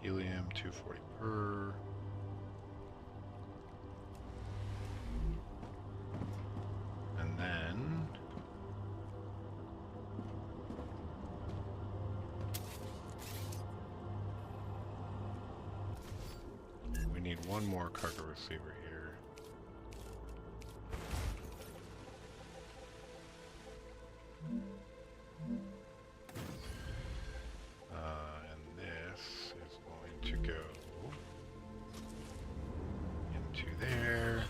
Helium 240 per. And then we need one more cargo receiver here. And this is going to go into there.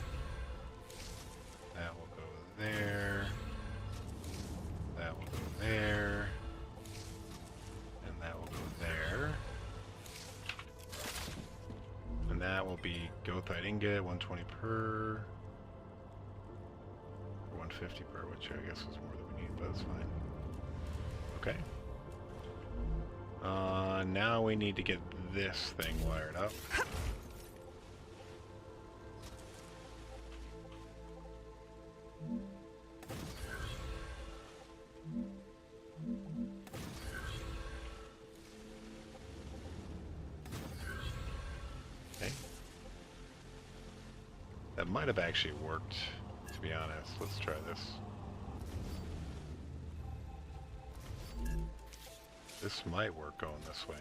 That will go there. That will go there. And that will go there. And that will be goethite ingot, 120 per. Or 150 per, which I guess is more than we need, but it's fine. Okay. Now we need to get this thing wired up. Okay. That might have actually worked, to be honest. Let's try this. This might work going this way.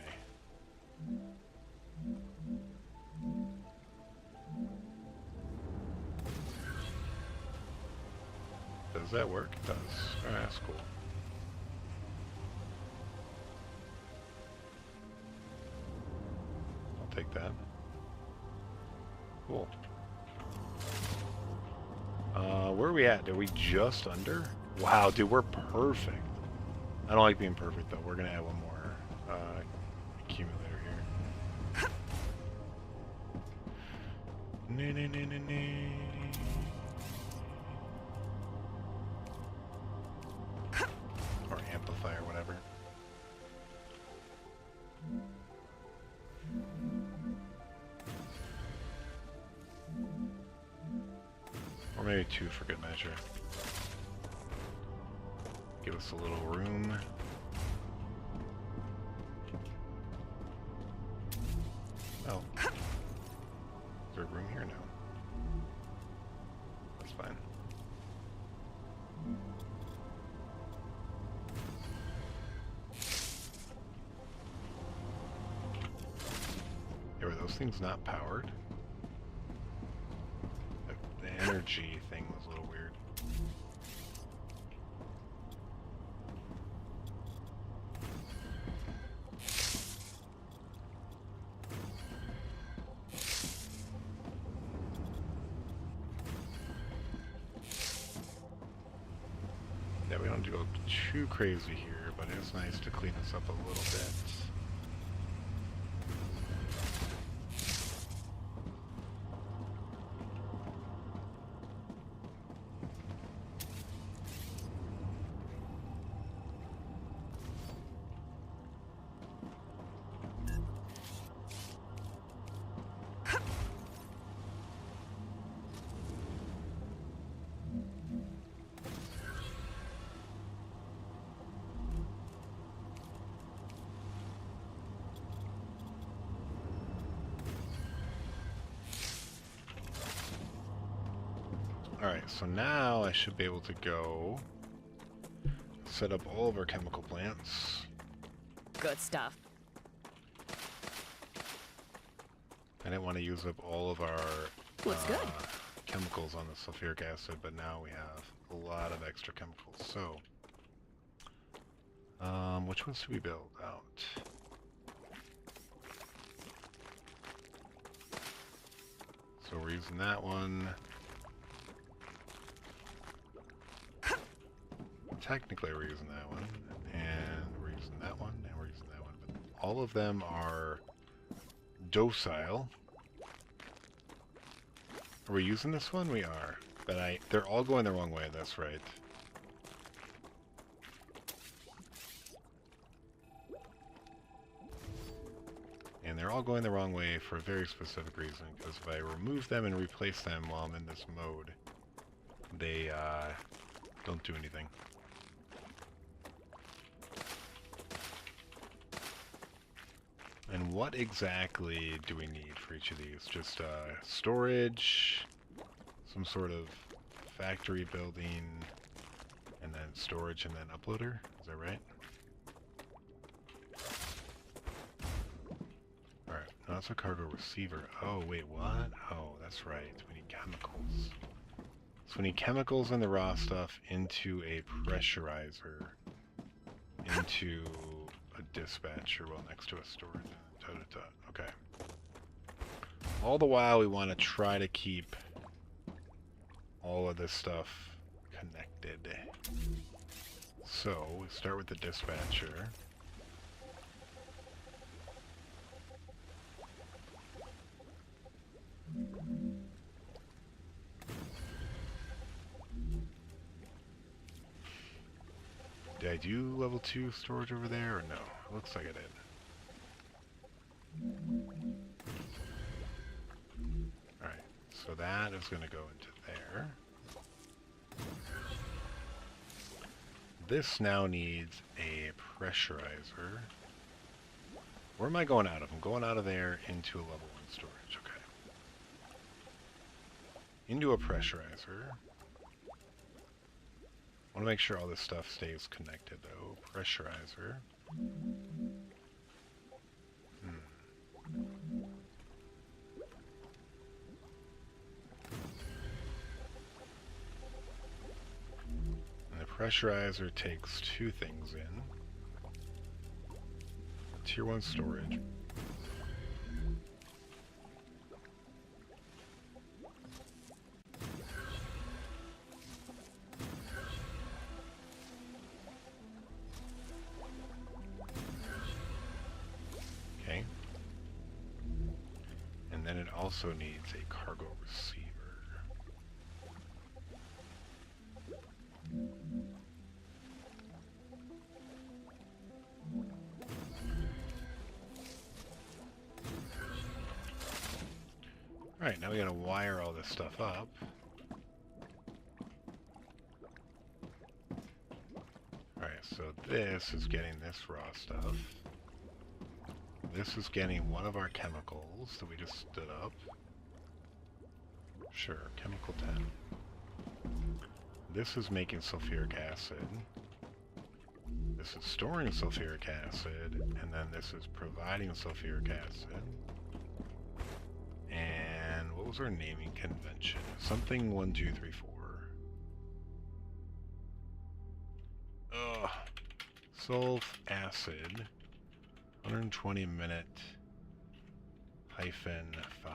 Does that work? It does. Alright, that's cool. I'll take that. Cool. Where are we at? Are we just under? Wow, dude, we're perfect. I don't like being perfect, though. We're going to add one more accumulator here. Or amplifier, whatever. Or maybe two for good measure. Give us a little room. Oh. Is there room here now? That's fine. Yeah, were those things not powered? The energy thing was a little weird. to go too crazy here, but it's nice to clean this up a little bit. Alright, so now I should be able to go set up all of our chemical plants. Good stuff. I didn't want to use up all of our Looks good. chemicals on the sulfuric acid, but now we have a lot of extra chemicals. So, which ones do we build out? So we're using that one. Technically we're using that one, and we're using that one, and we're using that one, but all of them are docile. Are we using this one? We are. But they're all going the wrong way, that's right. And they're all going the wrong way for a very specific reason, because if I remove them and replace them while I'm in this mode, they don't do anything. And what exactly do we need for each of these? Just storage, some sort of factory building, and then storage and then uploader? Is that right? Alright, now that's a cargo receiver. Oh, wait, what? Oh, that's right. We need chemicals. So we need chemicals and the raw stuff into a pressurizer, into a dispatcher, well, next to a storage. Okay. All the while, we want to try to keep all of this stuff connected. So, we start with the dispatcher. Did I do level 2 storage over there, or no? It looks like I did. Alright, so that is going to go into there. This now needs a pressurizer. Where am I going out of? I'm going out of there into a level 1 storage, okay. Into a pressurizer. I want to make sure all this stuff stays connected, though. Pressurizer. And the pressurizer takes two things in. Tier 1 storage. Okay. And then it also needs a cargo receiver. Alright, now we gotta wire all this stuff up. Alright, so this is getting this raw stuff. This is getting one of our chemicals that we just stood up. Sure, chemical 10. This is making sulfuric acid. This is storing sulfuric acid, and then this is providing sulfuric acid. And what was our naming convention? Something 1, 2, 3, 4. Ugh. Sulf acid. 120 minute hyphen 5.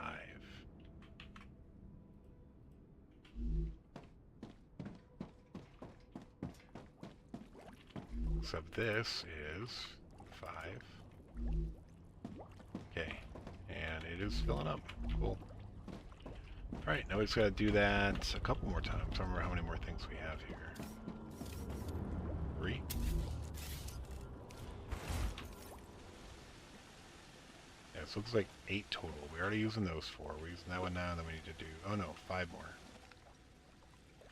max of this is 5. Okay, and it is filling up. Cool. Alright, now we just gotta do that a couple more times. I don't remember how many more things we have here. 3. Yeah, so it looks like 8 total. We're already using those 4. We're using that one now, and then we need to do... Oh no, 5 more.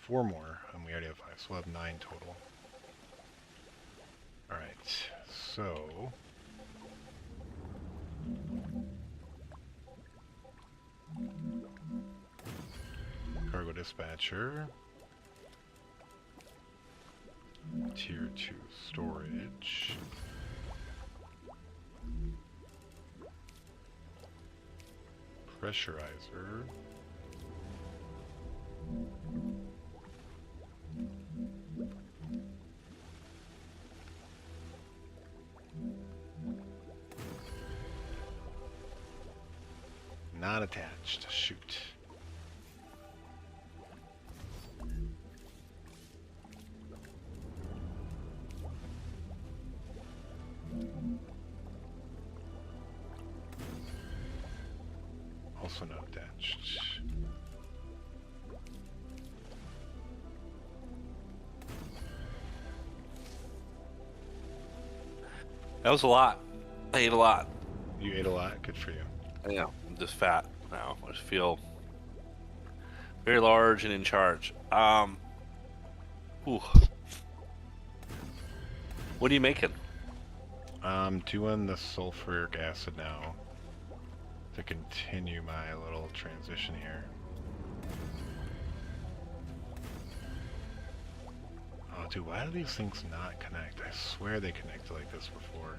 4 more, and we already have 5, so we'll have 9 total. Alright, so... Cargo dispatcher. Tier 2 storage. Pressurizer. Not attached. Shoot. Also not attached. That was a lot. I ate a lot. You ate a lot. Good for you. Yeah, I'm just fat now. I just feel very large and in charge. Ooh. What are you making? I'm doing the sulfuric acid now to continue my little transition here. Oh, dude, why do these things not connect? I swear they connected like this before.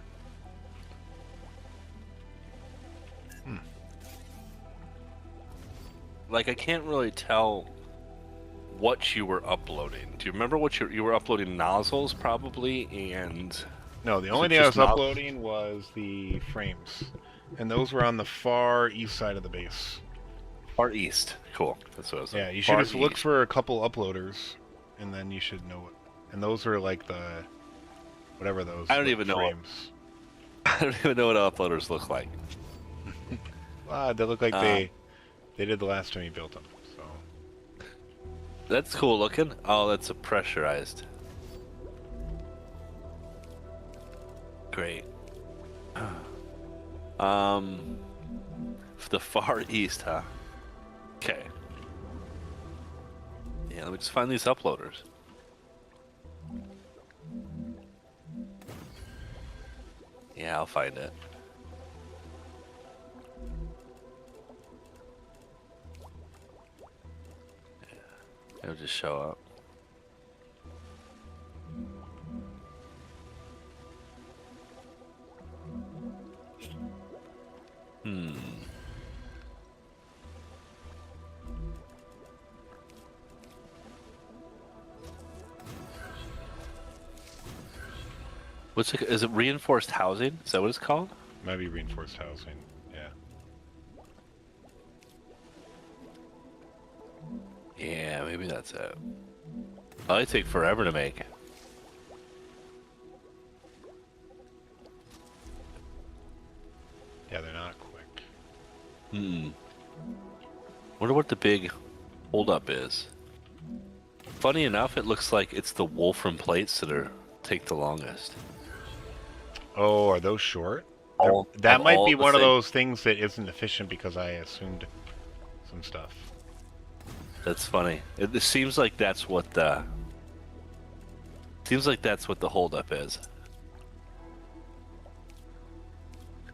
Like, I can't really tell what you were uploading. Do you remember what you were uploading? Nozzles, probably, and... No, the Is only it thing I was just not- uploading was the frames. And those were on the far east side of the base. Far East. Cool. That's what I was Yeah, you should Far just look East. for a couple uploaders, and then you should know it. And those are like the... whatever those I don't even know what- frames. I don't even know what uploaders look like. They look like they did the last time you built them, so... That's cool looking. Oh, that's a pressurized. Great. The Far East, huh? Okay. Yeah, let me just find these uploaders. Yeah, I'll find it. Yeah, it'll just show up. What's it? Is it reinforced housing? Is that what it's called? Might be reinforced housing, yeah. Yeah, maybe that's it. Oh, they take forever to make. Yeah, they're not quick. Wonder what the big holdup is. Funny enough, it looks like it's the wolfram plates that take the longest. Oh, are those short? All- That of might all be the one of things- those things that isn't efficient because I assumed some stuff. That's funny. It seems like that's what the. Seems like that's what the holdup is.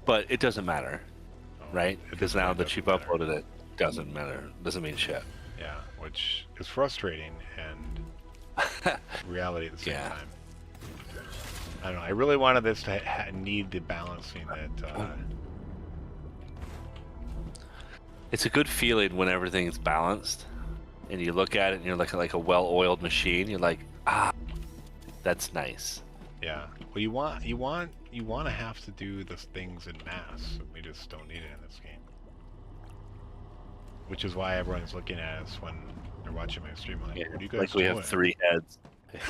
But it doesn't matter, right? It Because doesn't- now it that you've doesn't matter. uploaded it, doesn't matter. Doesn't mean shit. Yeah, which is frustrating and reality at the same Yeah. time. I don't know. I really wanted this to need the balancing that. It's a good feeling when everything's balanced, and you look at it and you're like a well-oiled machine. You're like, that's nice. Yeah. Well, you want to have to do the things in mass. And we just don't need it in this game. Which is why everyone's looking at us when they're watching my stream. Like, what are you guys Like we doing? have 3 heads.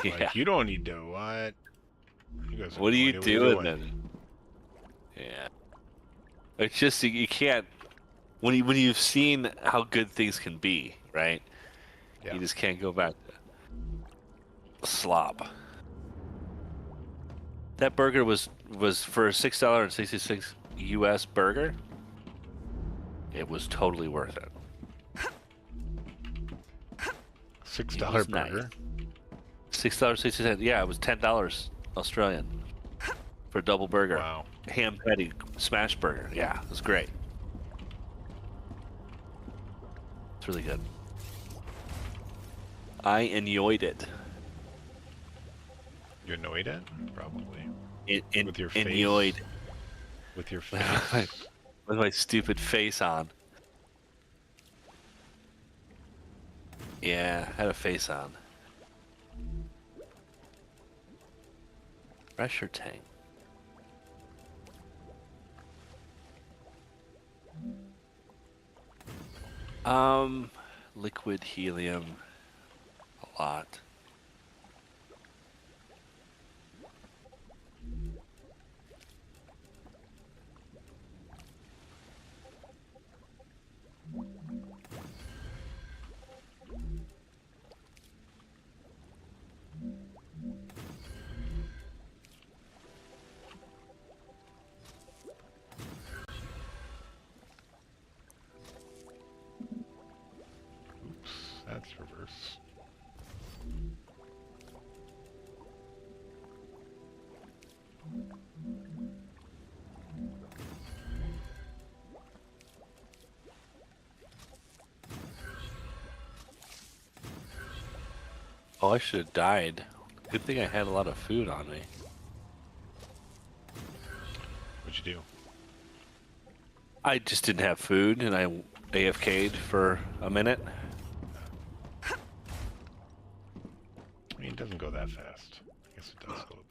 Like, Yeah. you don't need to what? You guys have What are no you idea what you're doing doing. then? Yeah. It's just you can't when you've seen how good things can be, right? Yeah. You just can't go back to slop. That burger was for a $6.66 US burger. It was totally worth it. $6 It was burger. nice. $6.60. Yeah, it was $10 Australian for a double burger. Wow. Ham patty smash burger. Yeah, it was great. It's really good. I enjoyed it. You annoyed it? Probably. With your face. Enjoyed With your face. with my stupid face on. Yeah, I had a face on. Pressure tank. Liquid helium. A lot. Oops, that's reverse. Oh, I should have died. Good thing I had a lot of food on me. What'd you do? I just didn't have food, and I AFK'd for a minute. I mean, it doesn't go that fast. I guess it does a little bit.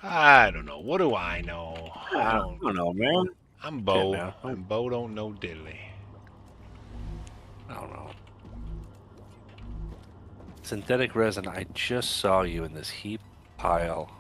I don't know. What do I know? I don't. know, man. I'm Bo. now. And Bo don't know diddly. I don't know. Synthetic resin, I just saw you in this heap pile.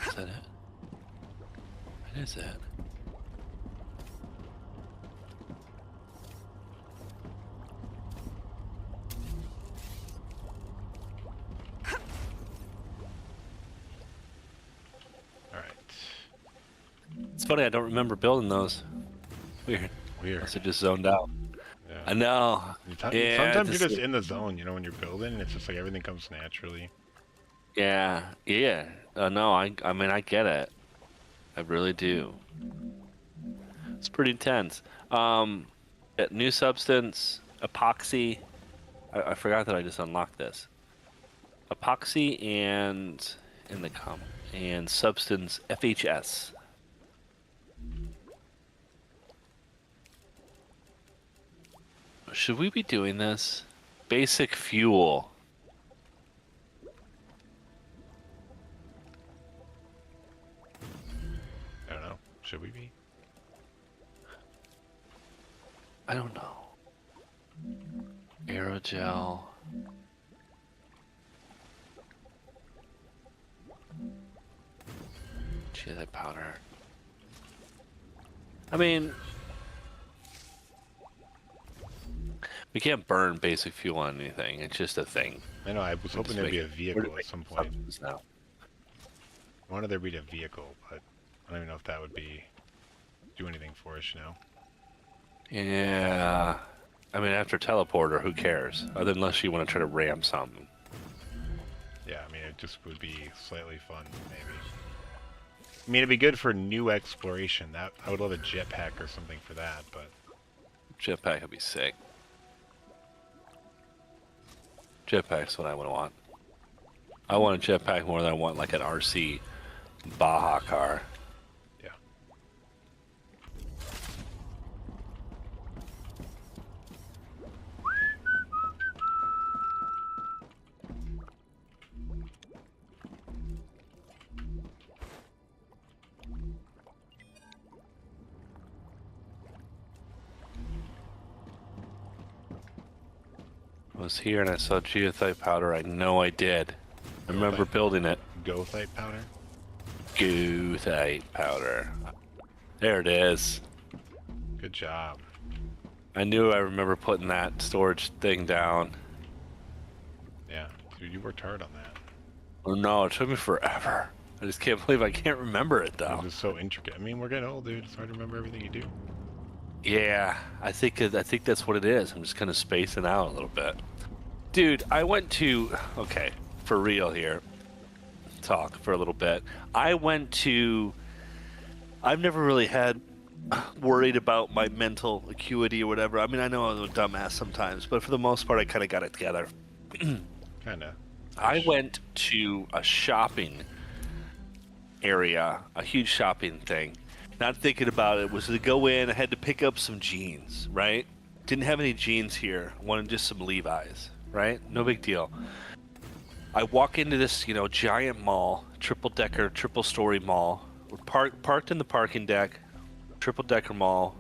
Is that it? What is that? Alright. It's funny, I don't remember building those. Weird. Weird. Must have just zoned out. Yeah. I know. Yeah, Sometimes this you're just is- in the zone, you know, when you're building, and it's just like everything comes naturally. Yeah, yeah. No, I mean, I get it. I really do. It's pretty intense. New substance, epoxy. I forgot that I just unlocked this. Epoxy and and substance FHS. Should we be doing this? Basic fuel. I don't know. Should we be? I don't know. Aerogel. That powder. I mean, we can't burn basic fuel on anything. It's just a thing. I know, I was hoping there'd be a vehicle at some point. Now. I wanted there to be a vehicle, but I don't even know if that would do anything for us, you know? Yeah. I mean, after teleporter, who cares? Other unless you want to try to ram something. Yeah, I mean, it just would be slightly fun, maybe. I mean, it'd be good for new exploration. I would love a jetpack or something for that, but... Jetpack would be sick. Jetpack's what I would want. I want a jetpack more than I want like an RC Baja car. Yeah. was here and I saw geothite powder. I know I did. I remember building it. Goethite powder? Goethite powder. There it is. Good job. I knew I remember putting that storage thing down. Yeah, dude, you worked hard on that. Oh no, it took me forever. I just can't believe I can't remember it though. It was so intricate. I mean, we're getting old, dude. It's hard to remember everything you do. Yeah, I think that's what it is. I'm just kind of spacing out a little bit. Dude, I went to... Okay, for real here. Talk for a little bit. I went to... I've never really had worried about my mental acuity or whatever. I mean, I know I'm a dumbass sometimes, but for the most part, I kind of got it together. Kinda. I went to a shopping area, a huge shopping thing. Not thinking about it, was to go in, I had to pick up some jeans, right? Didn't have any jeans here, wanted just some Levi's, right? No big deal. I walk into this, giant mall, triple-decker, triple-story mall. We're parked in the parking deck, triple-decker mall.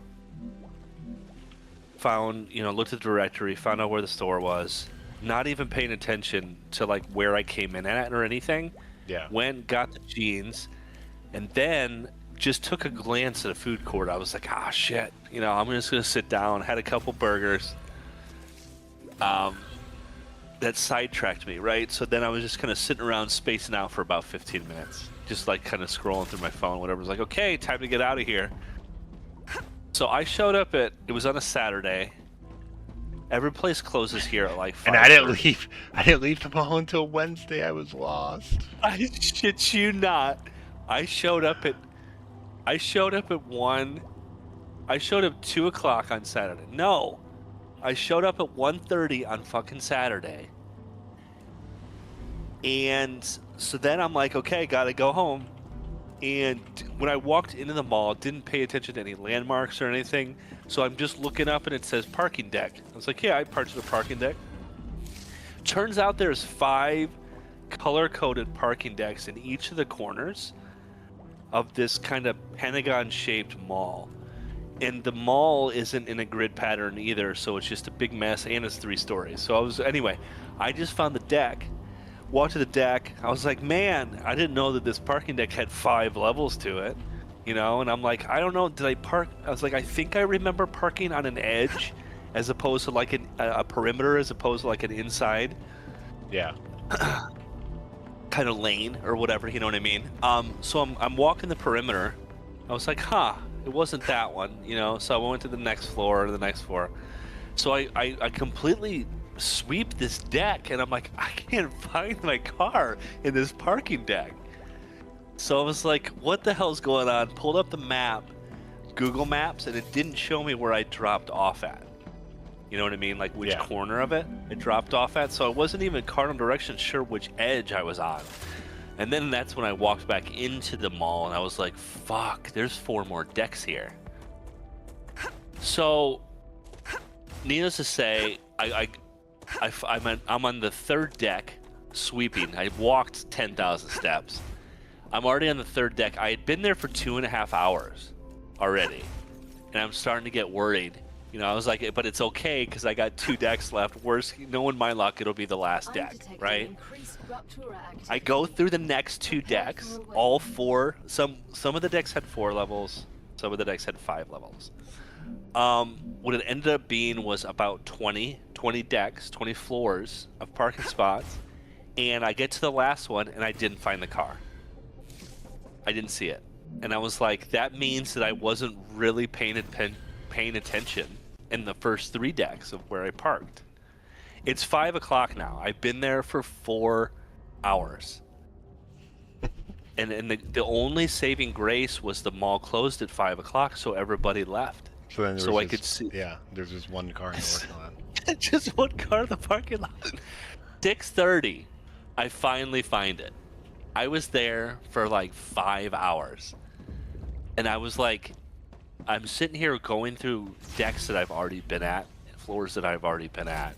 Found, looked at the directory, found out where the store was. Not even paying attention to, where I came in at or anything. Yeah. Went, got the jeans, and then just took a glance at a food court. I was like, shit. I'm just going to sit down. Had a couple burgers. That sidetracked me, right? So then I was just kind of sitting around spacing out for about 15 minutes. Just kind of scrolling through my phone, whatever. I was like, okay, time to get out of here. So I showed up it was on a Saturday. Every place closes here at 5:30. And I didn't leave the mall until Wednesday. I was lost. I shit you not. I showed up at 1. I showed up 2 o'clock on Saturday. No, I showed up at 1:30 on fucking Saturday. And so then I'm like, okay, gotta go home. And when I walked into the mall, didn't pay attention to any landmarks or anything. So I'm just looking up and it says parking deck. I was like, yeah, I parked at the parking deck. Turns out there's 5 color-coded parking decks in each of the corners of this kind of pentagon-shaped mall. And the mall isn't in a grid pattern either, so it's just a big mess, and it's 3 stories. So I just found the deck, walked to the deck. I was like, man, I didn't know that this parking deck had 5 levels to it, and I'm like, I don't know, did I park? I was like, I think I remember parking on an edge as opposed to a perimeter as opposed to an inside. Yeah. Kind of lane or whatever, you know what I mean? So I'm walking the perimeter. I was like, it wasn't that one, so I went to the next floor. So I completely sweep this deck and I'm like, I can't find my car in this parking deck. So I was like, what the hell's going on? Pulled up the map, Google Maps, and it didn't show me where I dropped off at. You know what I mean? Which corner of it dropped off at. So I wasn't even cardinal direction sure which edge I was on. And then that's when I walked back into the mall and I was like, fuck, there's 4 more decks here. So, needless to say, I'm on the 3rd deck sweeping. I walked 10,000 steps. I'm already on the 3rd deck. I had been there for 2.5 hours already. And I'm starting to get worried. I was like, but it's okay because I got 2 decks left. Worst, knowing my luck, it'll be the last deck, right? I go through the next 2 decks, all 4. Some of the decks had 4 levels. Some of the decks had 5 levels. What it ended up being was about 20 decks, 20 floors of parking spots. And I get to the last one and I didn't find the car. I didn't see it. And I was like, that means that I wasn't really paying attention in the first 3 decks of where I parked. It's 5 o'clock now. I've been there for 4 hours. and the only saving grace was the mall closed at 5 o'clock, so everybody left. So then I could see. Yeah, there's just 1 car in the parking lot. Just 1 car in the parking lot. 6:30, I finally find it. I was there for 5 hours. And I was like, I'm sitting here going through decks that I've already been at, floors that I've already been at.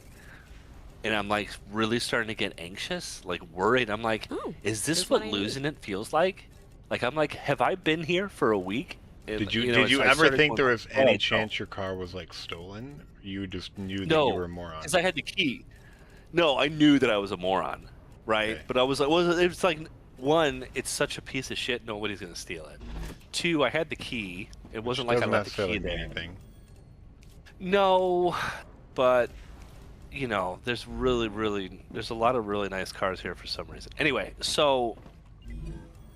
And I'm really starting to get anxious, worried. I'm like, is this what losing it feels like? I'm like, have I been here for a week? And, did you ever think there was any chance your car was stolen? You just knew that you were a moron. Because I had the key. No, I knew that I was a moron, right? Okay. But I was like, it was like, one, it's such a piece of shit, nobody's gonna steal it. Two, I had the key. It Which wasn't like I doesn't left the necessarily key mean there. anything. No, but you know, there's there's a lot of really nice cars here for some reason. Anyway, so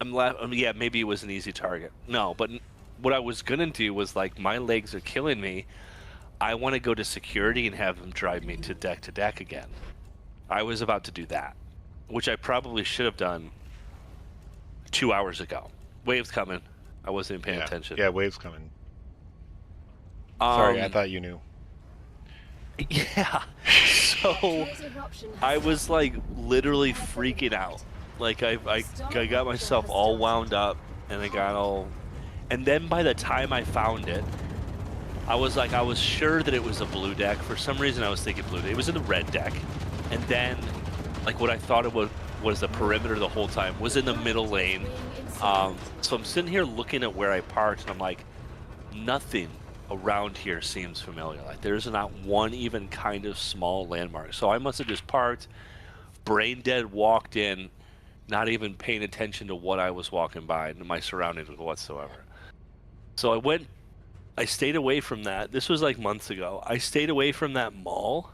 yeah, maybe it was an easy target. No, but what I was gonna do was like, my legs are killing me. I want to go to security and have them drive me to deck again. I was about to do that, which I probably should have done 2 hours ago. Waves coming. I wasn't even paying attention. Yeah, waves coming. Sorry, I thought you knew. Yeah. So I was like literally freaking out. Like I got myself all wound up, and I got all. And then by the time I found it, I was sure that it was a blue deck. For some reason, I was thinking blue deck. It was in the red deck, and then like what I thought it was the perimeter the whole time was in the middle lane. So I'm sitting here looking at where I parked, and I'm like, nothing around here seems familiar. Like there's not one even kind of small landmark. So I must have just parked, brain dead, walked in, not even paying attention to what I was walking by and my surroundings whatsoever. So I stayed away from that. This was like months ago. I stayed away from that mall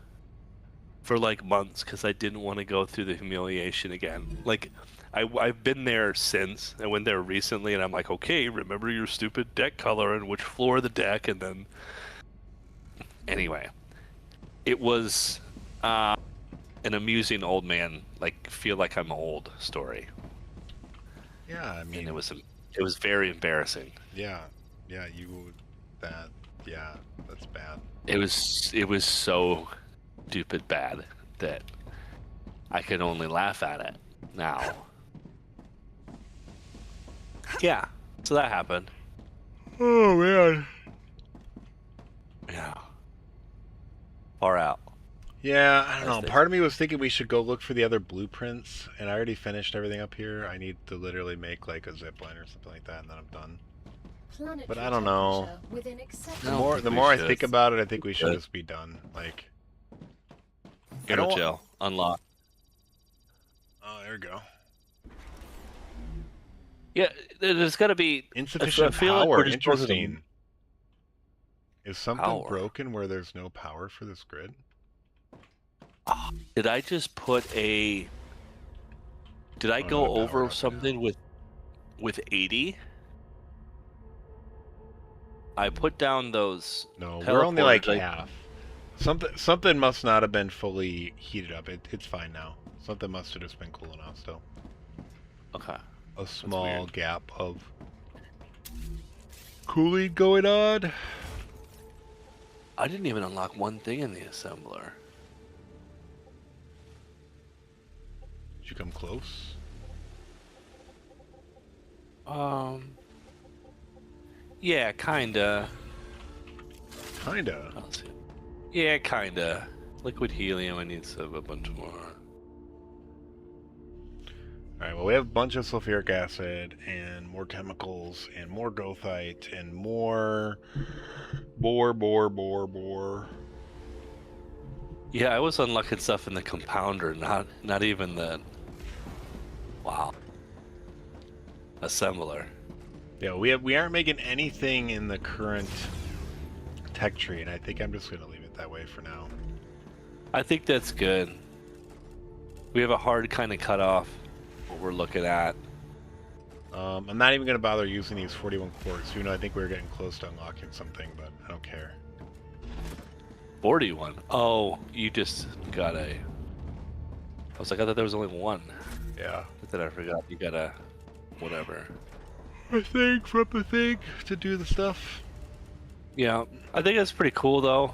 for like months because I didn't want to go through the humiliation again. Like I've been there since. I went there recently, and I'm like, okay, remember your stupid deck color and which floor of the deck, and then anyway, it was an amusing old man, like feel like I'm old story. Yeah, I mean, And it was very embarrassing. yeah, that's bad. It was so stupid bad that I can only laugh at it now. Yeah, so that happened. Oh man. Yeah. Far out. Yeah, I don't know. That's Part of me was thinking we should go look for the other blueprints, and I already finished everything up here. I need to literally make like a zip line or something like that, and then I'm done. But I don't know. The more I think about it, I think we should just be done. Like, Go to jail. Unlock. Oh, there we go. Yeah, there's got to be Insufficient I feel like power. we're just supposed to- Interesting. Is something Power. broken where there's no power for this grid? Did I just put a? Did I Oh, go no, power over up something with 80? I put down those. No, we're only like teleporters, half. Something must not have been fully heated up. It's fine now. Something must have just been cooling off still. Okay. A small weird. gap of cooling going on. I didn't even unlock one thing in the assembler. Did you come close? Yeah, kinda. Kinda. Let's see. Yeah, kinda. Liquid helium. I need a bunch more. Alright, well we have a bunch of sulfuric acid and more chemicals and more goethite and more bore. Yeah, I was unlocking stuff in the compounder, not even the. Wow. Assembler. Yeah, we aren't making anything in the current tech tree, and I think I'm just gonna leave it that way for now. I think that's good. We have a hard kind of cutoff. What we're looking at. I'm not even gonna bother using these 41 quartz, even though I think we were getting close to unlocking something, but I don't care. 41. Oh, you just got a. I was like, I thought there was only one. Yeah. But then I forgot you got a. Whatever. A thing from the thing to do the stuff. Yeah, I think that's pretty cool though.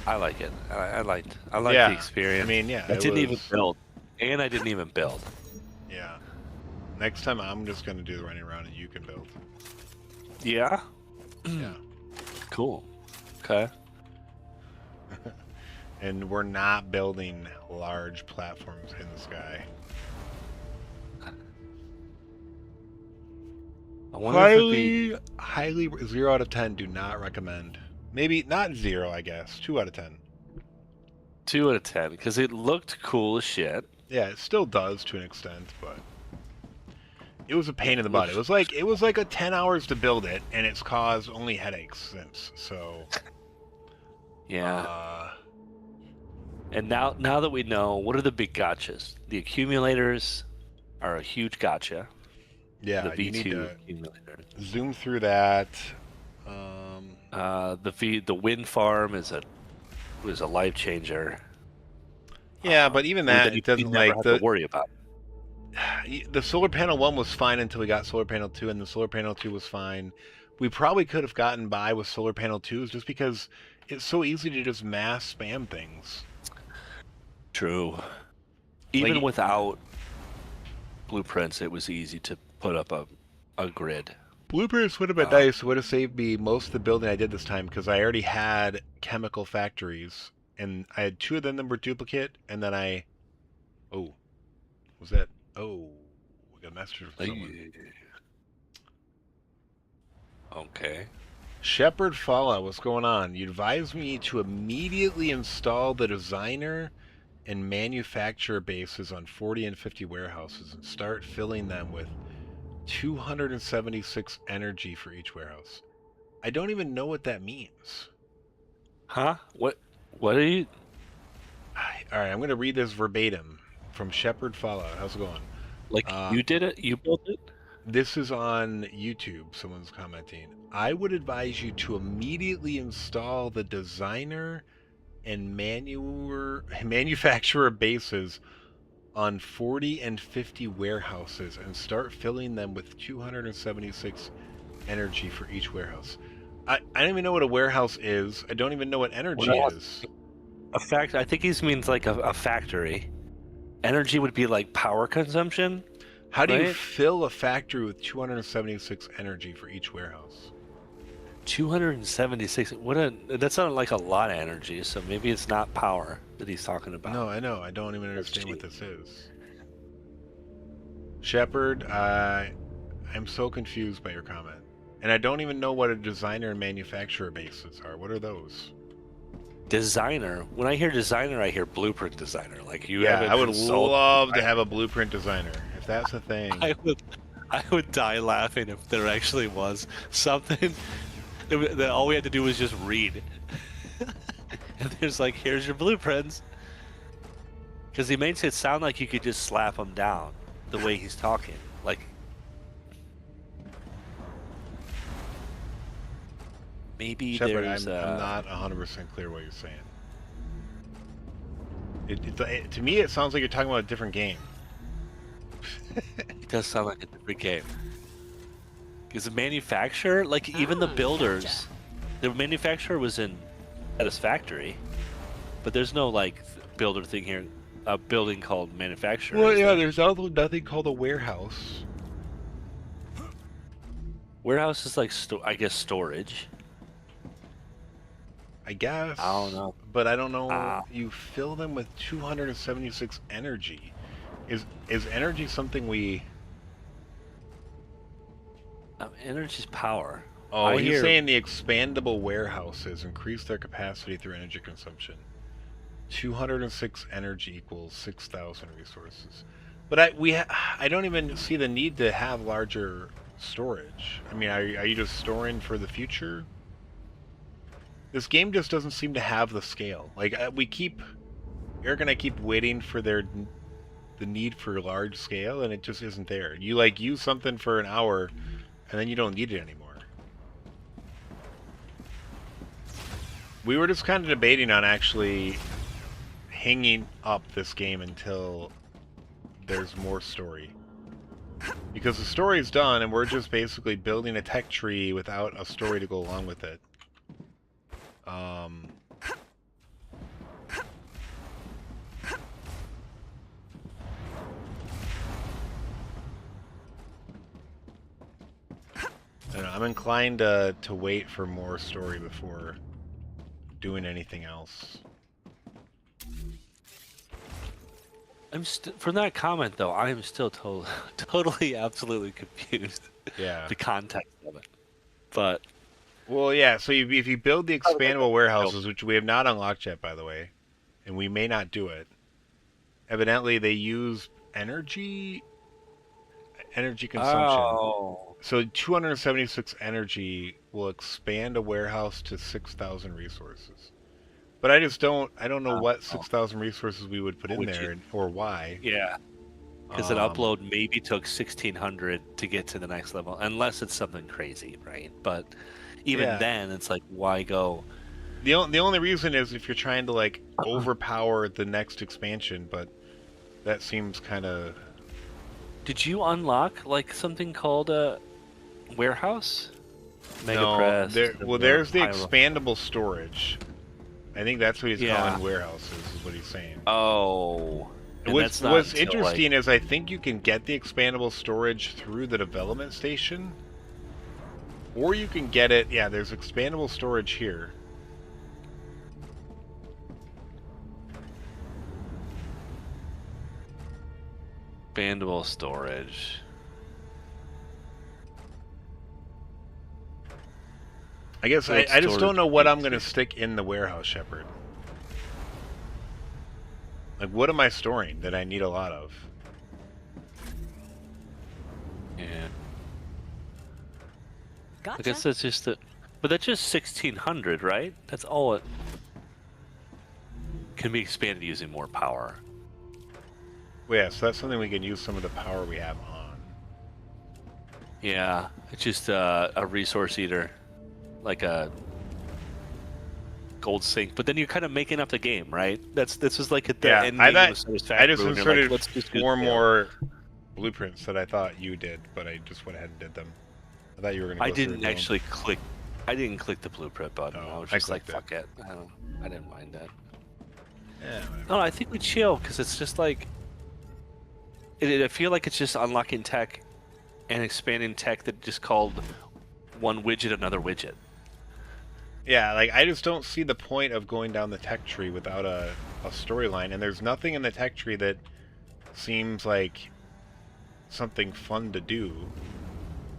I like it. I like Yeah, the experience. I mean, yeah. I it didn't even was- build, and I didn't even build. Yeah. Next time I'm just gonna do the running around and you can build. Yeah. Yeah. Cool. Okay. And we're not building large platforms in the sky. I wonder if it'd be. Highly 0 out of 10 do not recommend. Maybe not 0, I guess. 2 out of 10. 2 out of 10 because it looked cool as shit. Yeah, it still does to an extent, but it was a pain in the butt. looks- It was like a 10 hours to build it, and it's caused only headaches since. So Yeah. And now that we know, what are the big gotchas? The accumulators are a huge gotcha. yeah, The you need V2 to accumulators. zoom through that. The wind farm is a life changer. Yeah, but even That that, you it doesn't never like have to worry about. the solar panel 1 was fine until we got solar panel 2, and the solar panel 2 was fine. We probably could have gotten by with solar panel 2s just because it's so easy to just mass spam things. True. Even Like- without blueprints, it was easy to put up a grid. Blueprints would have been nice. It would have saved me most of the building I did this time because I already had chemical factories, and I had 2 of them that were duplicate, and then oh, was that? Oh, we got a message from someone. Okay. Shepherd Fallout, what's going on? You advised me to immediately install the designer and manufacturer bases on 40 and 50 warehouses and start filling them with 276 energy for each warehouse. I don't even know what that means. Huh? What are you? All right, I'm going to read this verbatim from Shepherd Fallout. How's it going? Like, you did it? You built it? This is on YouTube. Someone's commenting. I would advise you to immediately install the designer and manufacturer bases on 40 and 50 warehouses and start filling them with 276 energy for each warehouse. I don't even know what a warehouse is. I don't even know what energy is. I think he means like a factory. Energy would be like power consumption. How do you right? fill a factory with 276 energy for each warehouse? 276. That sounded like a lot of energy. So maybe it's not power that he's talking about. No, I know. I don't even understand what this is. Shepard, I'm so confused by your comment. And I don't even know what a designer and manufacturer bases are. What are those? Designer. When I hear designer, I hear blueprint designer. Like you. Yeah, haven't I would consulted- love to have a blueprint designer. If that's a thing. I would die laughing if there actually was something that all we had to do was just read. And there's like, here's your blueprints. Because he makes it sound like you could just slap them down the way he's talking. Like, maybe Shepard, there's. I'm not 100% clear what you're saying. To me, it sounds like you're talking about a different game. It does sound like a different game. Because the manufacturer, like even the builders, gotcha. the manufacturer was at his factory, but there's no like builder thing here. A building called manufacturer. Well, is yeah, there? there's also nothing called a warehouse. Warehouse is like I guess storage. I guess. I don't know. But I don't know. You fill them with 276 energy. Is energy something we? Energy's power. Oh, he's saying the expandable warehouses increase their capacity through energy consumption. 206 energy equals 6,000 resources. But I don't even see the need to have larger storage. I mean, are you just storing for the future? This game just doesn't seem to have the scale. Like Eric and I keep waiting for the need for large scale, and it just isn't there. You like use something for an hour, and then you don't need it anymore. We were just kind of debating on actually hanging up this game until there's more story. Because the story's done, and we're just basically building a tech tree without a story to go along with it. I don't know, I'm inclined to wait for more story before doing anything else. From that comment though, I am still totally, absolutely confused. Yeah. The context of it, but well, yeah. So if you build the expandable warehouses, which we have not unlocked yet, by the way, and we may not do it. Evidently, they use energy consumption. Oh. So 276 energy will expand a warehouse to 6,000 resources. But I don't know what 6,000 resources we would put in Would you- there or why. Yeah. Because an upload maybe took 1,600 to get to the next level, unless it's something crazy, right? But even Yeah. then, it's like, why go? The only reason is if you're trying to like overpower the next expansion, but that seems kind of. Did you unlock like something called a warehouse? Mega No, press. there's the pyro- expandable storage. I think that's what he's Yeah. calling warehouses, is what he's saying. Oh. And What's that's not until, interesting is I think you can get the expandable storage through the development station, or you can get it. Yeah, there's expandable storage here. expandable storage. I guess Field I just don't know what I'm storage. going to stick in the warehouse, Shepard. Like, what am I storing that I need a lot of? Yeah. Gotcha. I guess that's just the. But that's just 1,600, right? That's all it can be expanded using more power. Well, yeah, so that's something we can use some of the power we have on. Yeah, it's just a resource eater, like a gold sink. But then you're kind of making up the game, right? This was like at the Yeah, end I game thought- of I Satisfactory, just and you're inserted like, let's just do 4 this. more blueprints that I thought you did, but I just went ahead and did them. I thought you were going to. I didn't actually click. I didn't click the blueprint button. Oh, I was I just like, clicked fuck it. I didn't mind that. Yeah, whatever. No, I think we chill because it's just like. I feel like it's just unlocking tech and expanding tech that just called one widget another widget. Yeah, like I just don't see the point of going down the tech tree without a storyline, and there's nothing in the tech tree that seems like something fun to do.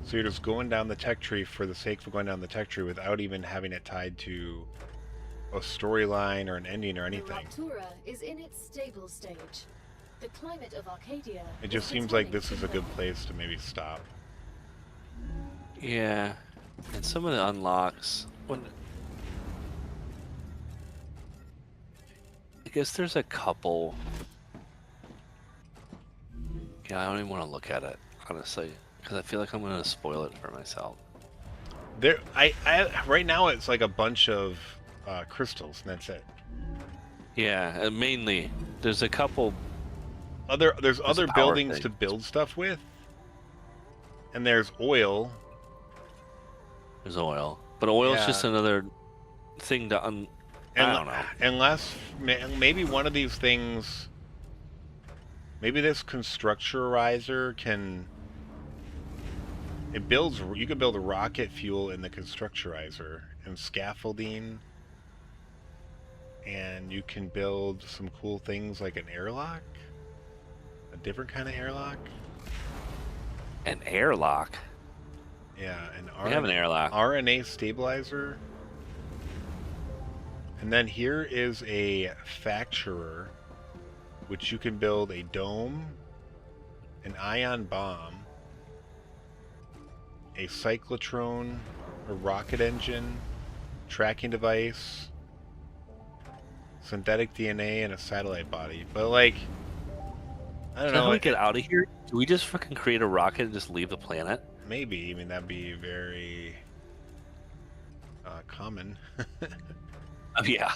So you're just going down the tech tree for the sake of going down the tech tree without even having it tied to a storyline or an ending or The anything. Raptura is in its stable stage. The climate of Arcadia. It just is seems like returning this to is a good normal. place to maybe stop. Yeah, and some of the unlocks. I guess there's a couple. Yeah, I don't even want to look at it honestly because I feel like I'm gonna spoil it for myself. There, right now it's like a bunch of crystals, and that's it. Yeah, and mainly there's a couple. There's other a power buildings thing. to build stuff with, and there's oil. There's oil, but oil's Yeah. just another thing to I don't know. Unless maybe one of these things, maybe this constructurizer can. It builds. You can build a rocket fuel in the constructurizer and scaffolding, and you can build some cool things like an airlock, a different kind of airlock. An airlock. Yeah, an We have an airlock. RNA stabilizer. And then here is a facturer, which you can build a dome, an ion bomb, a cyclotron, a rocket engine, tracking device, synthetic DNA, and a satellite body. But like, I don't So how know. do we get out of here? Do we just fucking create a rocket and just leave the planet? Maybe. I mean, that'd be very common. Oh, yeah,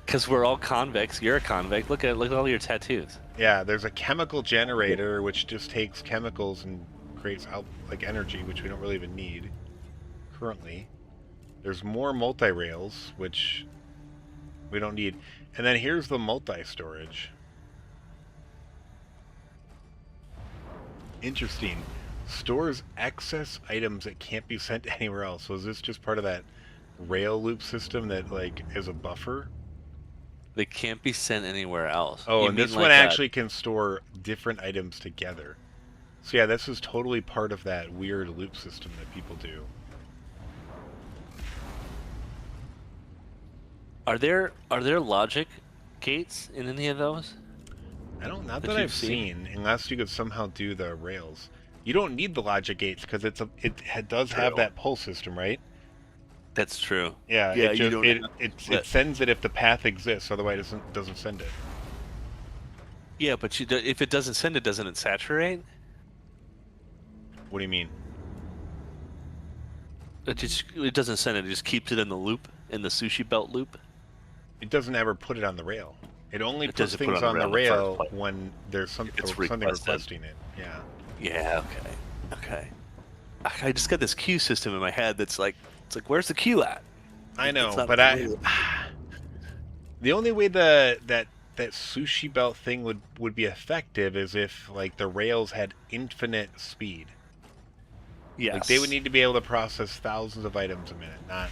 because we're all convicts. You're a convict. Look at all your tattoos. Yeah, there's a chemical generator which just takes chemicals and creates out like energy, which we don't really even need currently. There's more multi-rails, which we don't need. And then here's the multi-storage. Interesting. Stores excess items that can't be sent anywhere else. So is this just part of that rail loop system that like is a buffer? They can't be sent anywhere else. Oh, You and mean this like one a- actually can store different items together. So yeah, this is totally part of that weird loop system that people do. Are there logic gates in any of those? Not That that you've I've seen, unless you could somehow do the rails. You don't need the logic gates because it does have True. that pull system, right? That's true. Yeah, Yeah, it you just don't have to it sends it if the path exists, otherwise it doesn't send it. Yeah, but if it doesn't send it, doesn't it saturate? What do you mean? It doesn't send it. It just keeps it in the loop, in the sushi belt loop. It doesn't ever put it on the rail. It only It puts doesn't put it things on the on the rail in the rail first place. when there's something It's requesting requested. it. Yeah. Yeah. Okay. I just got this queue system in my head that's like, it's like, where's the queue at? I It's know, not but available. the only way that sushi belt thing would be effective is if like the rails had infinite speed. Yes. Like they would need to be able to process thousands of items a minute, not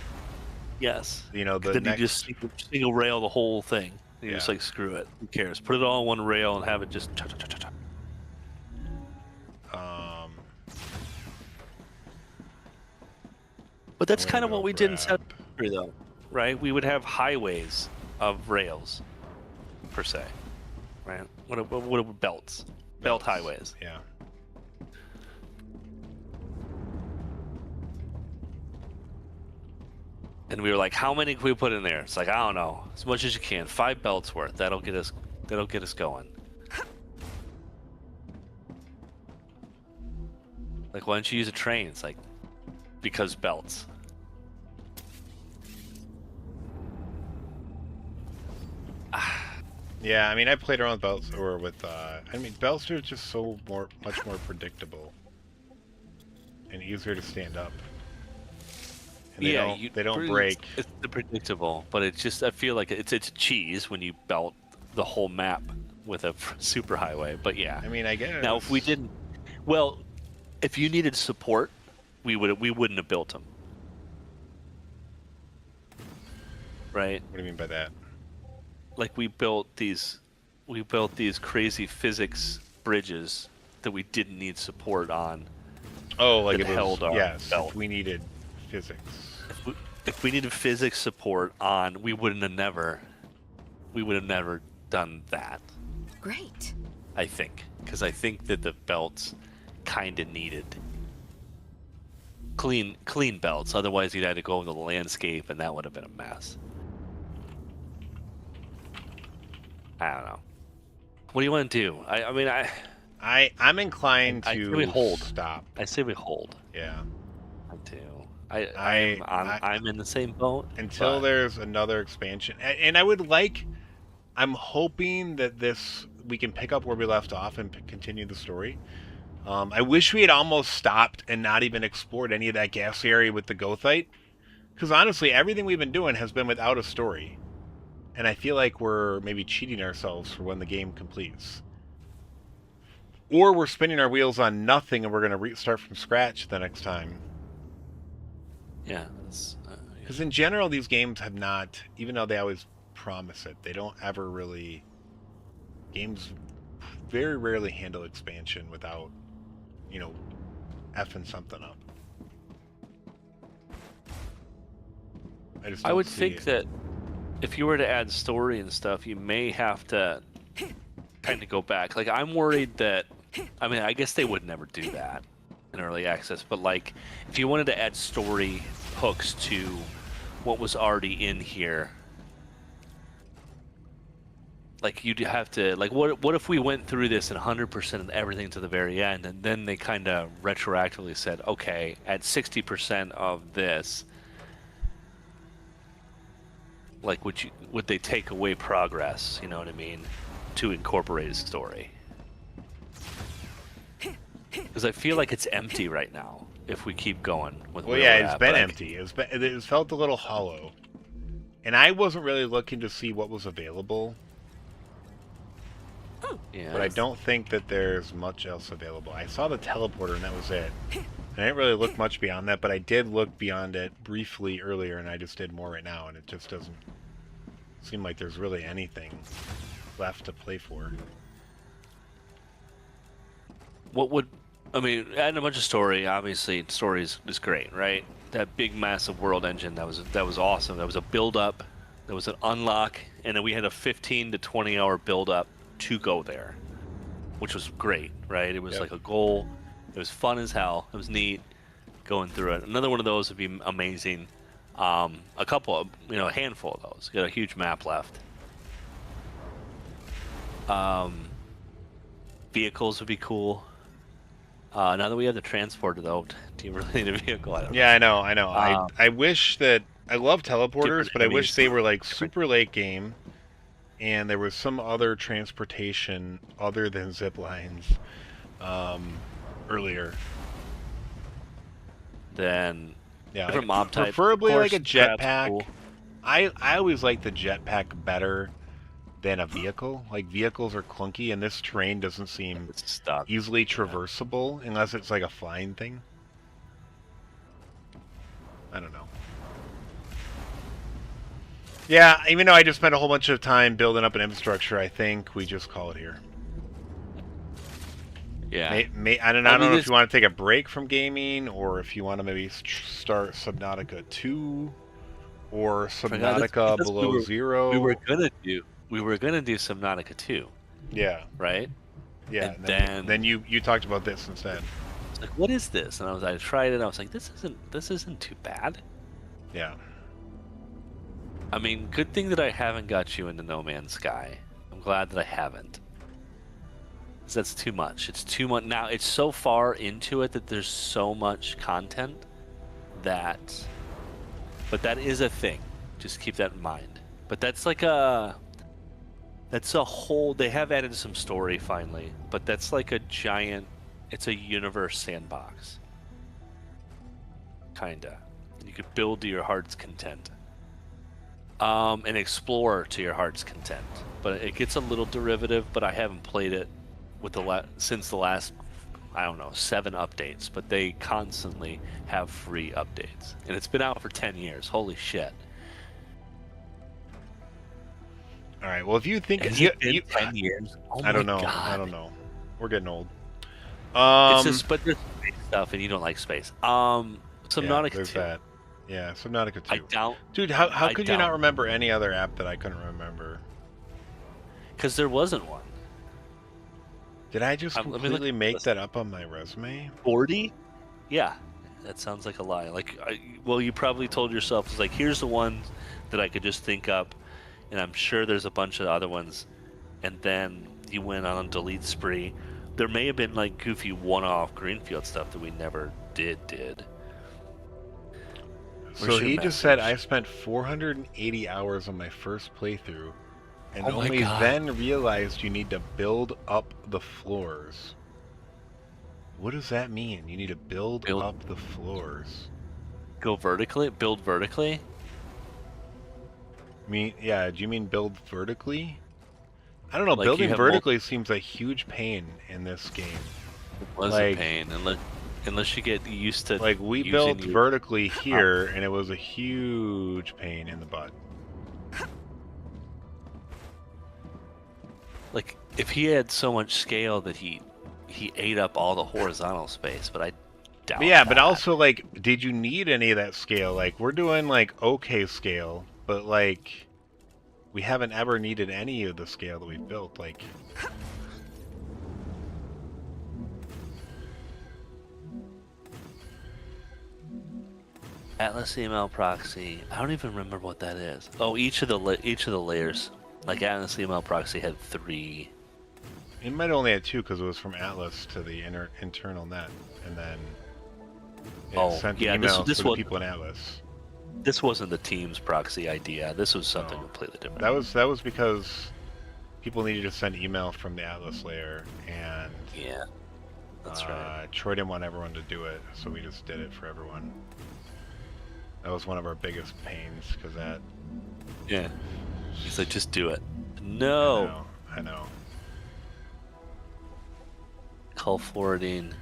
Yes. the Then next. you just single rail the whole thing. You're just Yeah. like, screw it. Who cares? Put it all on one rail and have it just. Um, But that's I'm gonna kind of go what we did in grab- StarRupture, though, right? We would have highways of rails, per se, right? What are belts? Belt highways. Yeah. And we were like, how many can we put in there? It's like, I don't know, as much as you can. 5 belts worth. That'll get us going. Like, why don't you use a train? It's like, because belts. Yeah, I mean, I played around with belts or with. I mean, belts are just much more predictable and easier to stand up. And they don't break. It's predictable, but it's just, I feel like it's a cheese when you belt the whole map with a superhighway. But yeah. I mean, I guess. Now, if we didn't, well, if you needed support, we wouldn't have built them, right? What do you mean by that? Like we built these crazy physics bridges that we didn't need support on. Oh, like that it was, held our yes. belt. If we needed physics. If we needed physics support on, we would have never done that. Great. I think, because I think that the belts kind of needed clean belts. Otherwise, you'd had to go into the landscape, and that would have been a mess. I don't know. What do you want to do? I mean, I'm inclined I say to we hold. stop. I say we hold. Yeah. I do. I'm in the same boat. Until but there's another expansion, and I'm hoping that we can pick up where we left off and continue the story. I wish we had almost stopped and not even explored any of that gas area with the Gothite, because honestly, everything we've been doing has been without a story, and I feel like we're maybe cheating ourselves for when the game completes, or we're spinning our wheels on nothing and we're going to restart from scratch the next time. yeah. Because in general, these games have not, even though they always promise it, they don't ever really. Games very rarely handle expansion without, effing something up. I would think that if you were to add story and stuff, you may have to kind of go back. Like, I'm worried that, I mean, I guess they would never do that in early access, but like, if you wanted to add story hooks to what was already in here, like, you'd have to, like, what if we went through this and 100% of everything to the very end, and then they kind of retroactively said, okay, at 60% of this, like, would they take away progress, you know what I mean, to incorporate a story? Because I feel like it's empty right now if we keep going with Well, where yeah, we're it's at, been but empty. It felt a little hollow, and I wasn't really looking to see what was available. Yeah. But I don't think that there's much else available. I saw the teleporter and that was it. And I didn't really look much beyond that, but I did look beyond it briefly earlier, and I just did more right now, and it just doesn't seem like there's really anything left to play for. What would, I mean, adding a bunch of story, obviously, story is great, right? That big, massive world engine, that was awesome. That was a build-up. There was an unlock, and then we had a 15 to 20 hour build up to go there, which was great, right? It was Yep. like a goal. It was fun as hell. It was neat going through it. Another one of those would be amazing. A couple of, a handful of those. Got a huge map left. Vehicles would be cool. Now that we have the transporter, though, do you really need a vehicle? I don't know. Yeah, I know. I wish that I love teleporters, Different but I wish enemies. they were like super late game, and there was some other transportation other than zip lines earlier. Then Yeah, different like, mob type. preferably like a Of course, crab's jetpack. cool. I always like the jetpack better than a vehicle. Like vehicles are clunky, and this terrain doesn't seem It's stuck. easily traversable unless it's like a flying thing. I don't know. Yeah, even though I just spent a whole bunch of time building up an infrastructure, I think we just call it here. Yeah. I don't know if you want to take a break from gaming, or if you want to maybe start Subnautica 2, or Subnautica Below Zero. We were gonna do Subnautica 2, Yeah, right? yeah. And then you talked about this instead. It's like, what is this? And I tried it. And I was like, this isn't too bad. Yeah. I mean, good thing that I haven't got you into No Man's Sky. I'm glad that I haven't. 'Cause that's too much. It's too much. Now, it's so far into it that there's so much content that... But that is a thing. Just keep that in mind. But that's like a... That's a whole... They have added some story, finally. But that's like a giant... It's a universe sandbox. Kinda. You could build to your heart's content. And explore to your heart's content. But it gets a little derivative, but I haven't played it with since the last, I don't know, 7 updates. But they constantly have free updates. And it's been out for 10 years. Holy shit. All right. Well, if you think Has it been 10 years? Oh I don't know. my God. I don't know. We're getting old. It's just, but there's space stuff, and you don't like space. Subnautica there's 2. that. Yeah, Subnautica 2. I doubt, Dude, how I could you not doubt- remember any other app that I couldn't remember? because there wasn't one. Did I just Let me look completely at make this. that up on my resume? 40? Yeah, that sounds like a lie. Well, you probably told yourself, it's like, here's the ones that I could just think up, and I'm sure there's a bunch of other ones, and then you went on a delete spree. There may have been like goofy one-off greenfield stuff that we never did. So Where's he your just said I message? spent 480 hours on my first playthrough, and Oh my only God. then realized you need to build up the floors. What does that mean? You need to build up the floors. Go vertically? Build vertically? Do you mean build vertically? I don't know, Like you building have vertically seems a huge pain in this game. It was Like- a pain, unless you get used to. Like, we using built your- vertically here, and it was a huge pain in the butt. Like, if he had so much scale that he ate up all the horizontal space, but I doubt. But yeah, but that. also, like, did you need any of that scale? Like, we're doing, like, okay scale, but, like, we haven't ever needed any of the scale that we've built. Like, Atlas email proxy. I don't even remember what that is. Oh, each of the layers. Like Atlas email proxy had 3. it might only have 2 because it was from Atlas to the internal net, and then it sent the emails to the people in Atlas. This wasn't the Teams proxy idea. This was something No. completely different. That was because people needed to send email from the Atlas layer, and Yeah, that's right. Troy didn't want everyone to do it, so we just did it for everyone. That was one of our biggest pains, because that... Yeah. He's like, just do it. No. I know. Call forwarding.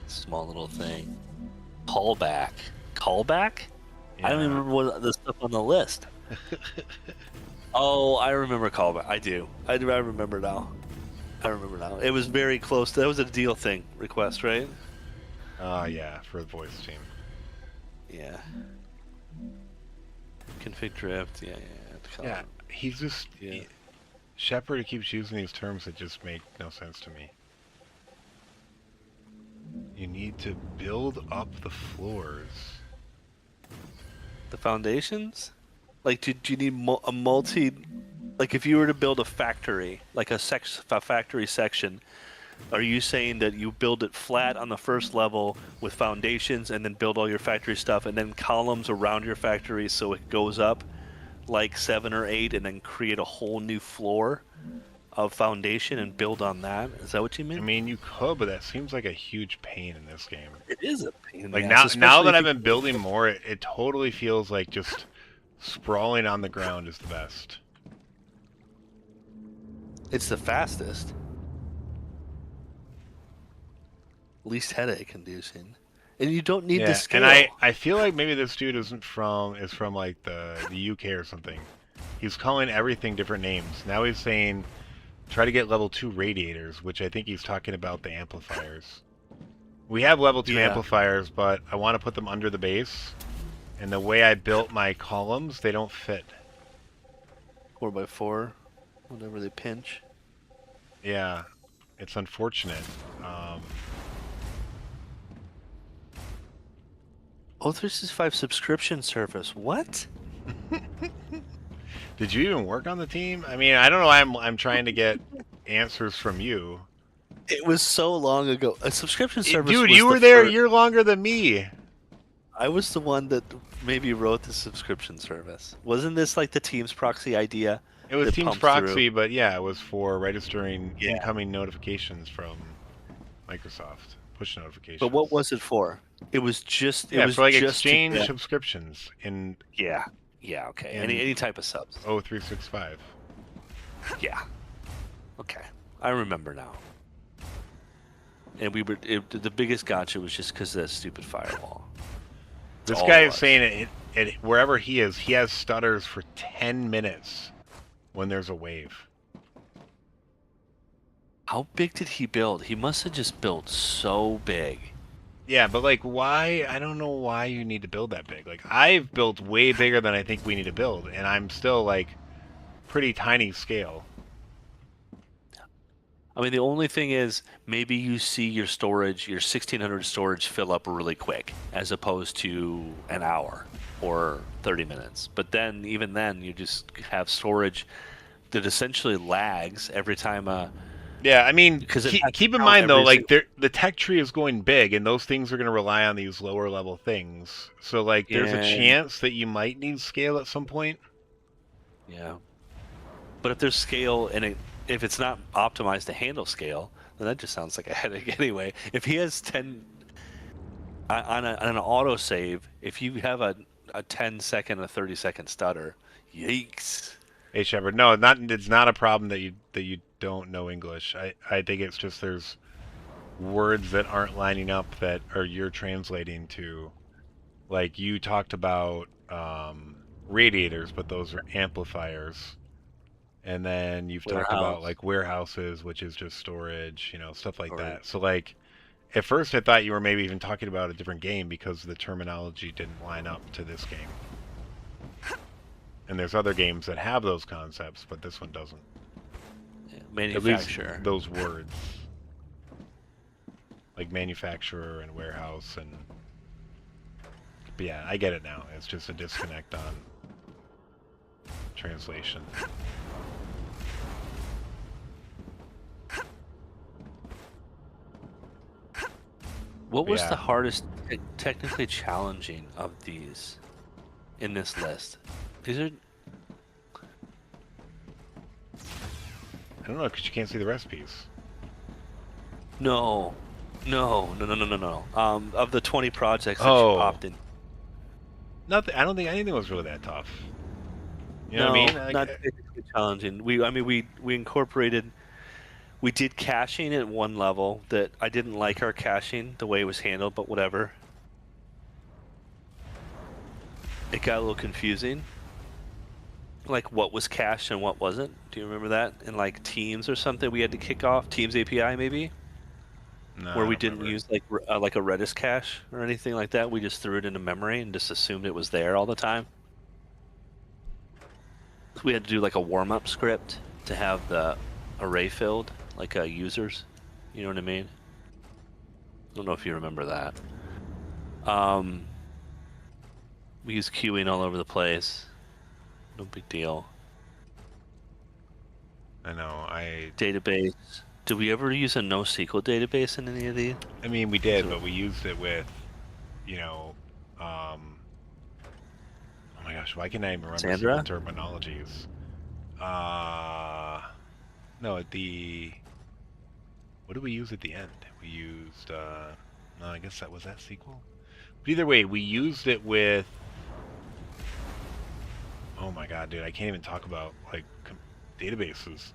Small little thing. Callback. Callback? I don't even remember what the stuff on the list. Oh, I remember callback. I do. I remember now. It was very close. That was a deal thing request, right? Yeah, for the voice team. Yeah. Config drift. Yeah. Yeah, he's just Yeah. Shepard keeps using these terms that just make no sense to me. You need to build up the floors. The foundations? Like, do you need a multi? Like, if you were to build a factory, like a factory section, are you saying that you build it flat on the first level with foundations, and then build all your factory stuff, and then columns around your factory so it goes up like 7 or 8, and then create a whole new floor of foundation and build on that? Is that what you mean? I mean, you could, but that seems like a huge pain in this game. It is a pain in the Like ass, now especially that if I've you- been building more, it totally feels like just sprawling on the ground is the best. It's the fastest. Least headache inducing. And you don't need the scale. and I feel like maybe this dude is from like the UK or something. He's calling everything different names. Now he's saying try to get level 2 radiators, which I think he's talking about the amplifiers. We have level 2 Yeah. amplifiers, but I want to put them under the base. And the way I built my columns, they don't fit. 4x4, whenever they pinch. Yeah, it's unfortunate. O365 subscription service. What? Did you even work on the team? I mean, I don't know. I'm trying to get answers from you. It was so long ago. A subscription service. Dude, was you were the there a fir- year longer than me. I was the one that maybe wrote the subscription service. Wasn't this like the Teams proxy idea? It was that Teams pumped proxy, through? but yeah, it was for registering Yeah. incoming notifications from Microsoft. Push notifications. But what was it for? It was just. It Yeah, was for like just to exchange get- subscriptions in Yeah. Yeah. Okay. And- Any type of subs. O365. Yeah. Okay. I remember now. And we were the biggest gotcha was just because of that stupid firewall. This all guy it is was. saying wherever he is, he has stutters for 10 minutes when there's a wave. How big did he build? He must have just built so big. Yeah, but like, why? I don't know why you need to build that big. Like, I've built way bigger than I think we need to build, and I'm still like pretty tiny scale. I mean, the only thing is maybe you see your storage, your 1600 storage fill up really quick as opposed to an hour or 30 minutes. But then, even then, you just have storage that essentially lags every time Yeah, I mean, 'Cause it has to keep in count mind though, every like the tech tree is going big, and those things are going to rely on these lower level things. So like, there's a Yeah. chance that you might need scale at some point. Yeah. But if there's scale and if it's not optimized to handle scale, then that just sounds like a headache anyway. If he has 10 on an autosave, if you have a 10-second, a 30-second stutter, yikes. Hey Shepard, no, it's not a problem that you don't know English. I think it's just there's words that aren't lining up that are you're translating to. Like you talked about radiators, but those are amplifiers. And then you've talked about Warehouse. like warehouses, which is just storage, you know, stuff like that. Storage. So like at first I thought you were maybe even talking about a different game because the terminology didn't line up to this game. And there's other games that have those concepts, but this one doesn't. Yeah, At least manufacturer. those words. Like manufacturer and warehouse and... But yeah, I get it now. It's just a disconnect on translation. What was Yeah. the hardest, technically challenging of these in this list? These are I don't know, because you can't see the recipes. no. Of the 20 projects that Oh. you popped in. Nothing. I don't think anything was really that tough. You know No, what I mean? Like, not technically challenging. We incorporated. We did caching at one level that I didn't like our caching the way it was handled, but whatever. It got a little confusing. Like what was cached and what wasn't. Do you remember that? In like Teams or something, we had to kick off Teams API maybe, no, where I we don't didn't remember. use like a Redis cache or anything like that. We just threw it into memory and just assumed it was there all the time. we had to do like a warm-up script to have the array filled, like users. You know what I mean? I don't know if you remember that. We use queuing all over the place. No big deal. I know. Database. Did we ever use a NoSQL database in any of these? I mean, we did, but we used it with, oh my gosh, why can't I even remember Sandra? SQL terminologies? No, what did we use at the end? We used, no, I guess that was SQL. But either way, we used it with, oh my god, dude, I can't even talk about, like, databases.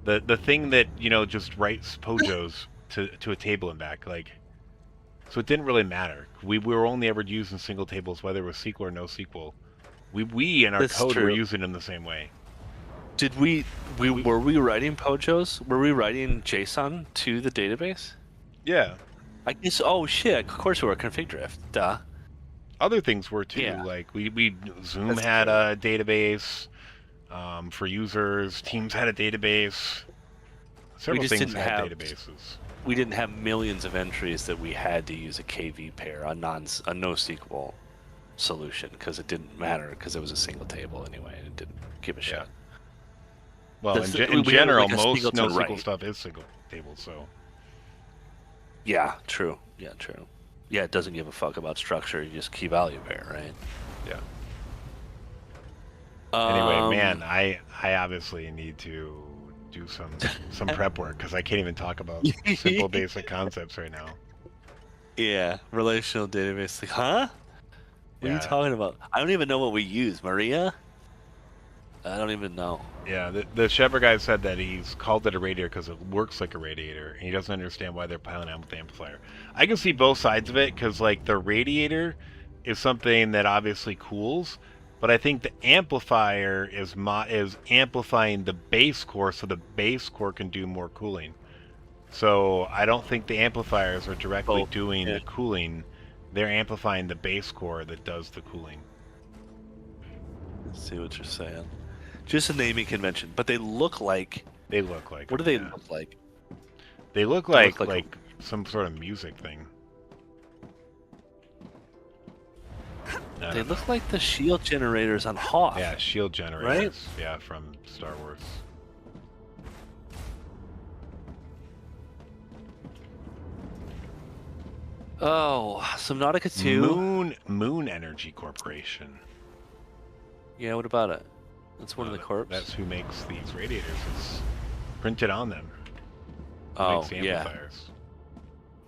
The thing that, just writes POJOs to a table and back, like, so it didn't really matter. We were only ever using single tables, whether it was SQL or NoSQL. We in our That's code were true. using them the same way. Did were we writing POJOs? Were we writing JSON to the database? Yeah. I guess. Oh shit! Of course we were config drift. Duh. Other things were too. Yeah. Like Zoom That's had true. a database for users. Teams had a database. Several just things didn't had have- databases. We didn't have millions of entries that we had to use a KV pair, a NoSQL solution, because it didn't matter because it was a single table anyway, and it didn't give a shit. Yeah. Well, That's in we had, general, like, a most singleton NoSQL write. stuff is single table. So Yeah, true. Yeah, true. Yeah, it doesn't give a fuck about structure. You just key value pair, right? yeah. Anyway, man, Um, I obviously need to do some prep work because I can't even talk about simple basic concepts right now. Yeah, relational database. Like, huh? What are you Yeah. talking about? I don't even know what we use. Maria? I don't even know. Yeah, the Shepherd guy said that he's called it a radiator because it works like a radiator, and he doesn't understand why they're piling on with the amplifier. I can see both sides of it because, like, the radiator is something that obviously cools, but I think the amplifier is amplifying the base core so the base core can do more cooling. So I don't think the amplifiers are directly doing yeah. the cooling; they're amplifying the base core that does the cooling. Let's see what you're saying. Just a naming convention, but they look like. They look like. What do they look like? They look They like look like some sort of music thing. I They don't look know. like the shield generators on Hoth. Yeah, shield generators. Yeah, from Star Wars. Oh, Subnautica 2. Moon Energy Corporation. Yeah, what about it? That's one of the corps. That's who makes these radiators. It's printed on them. Who Oh, makes the yeah. amplifiers.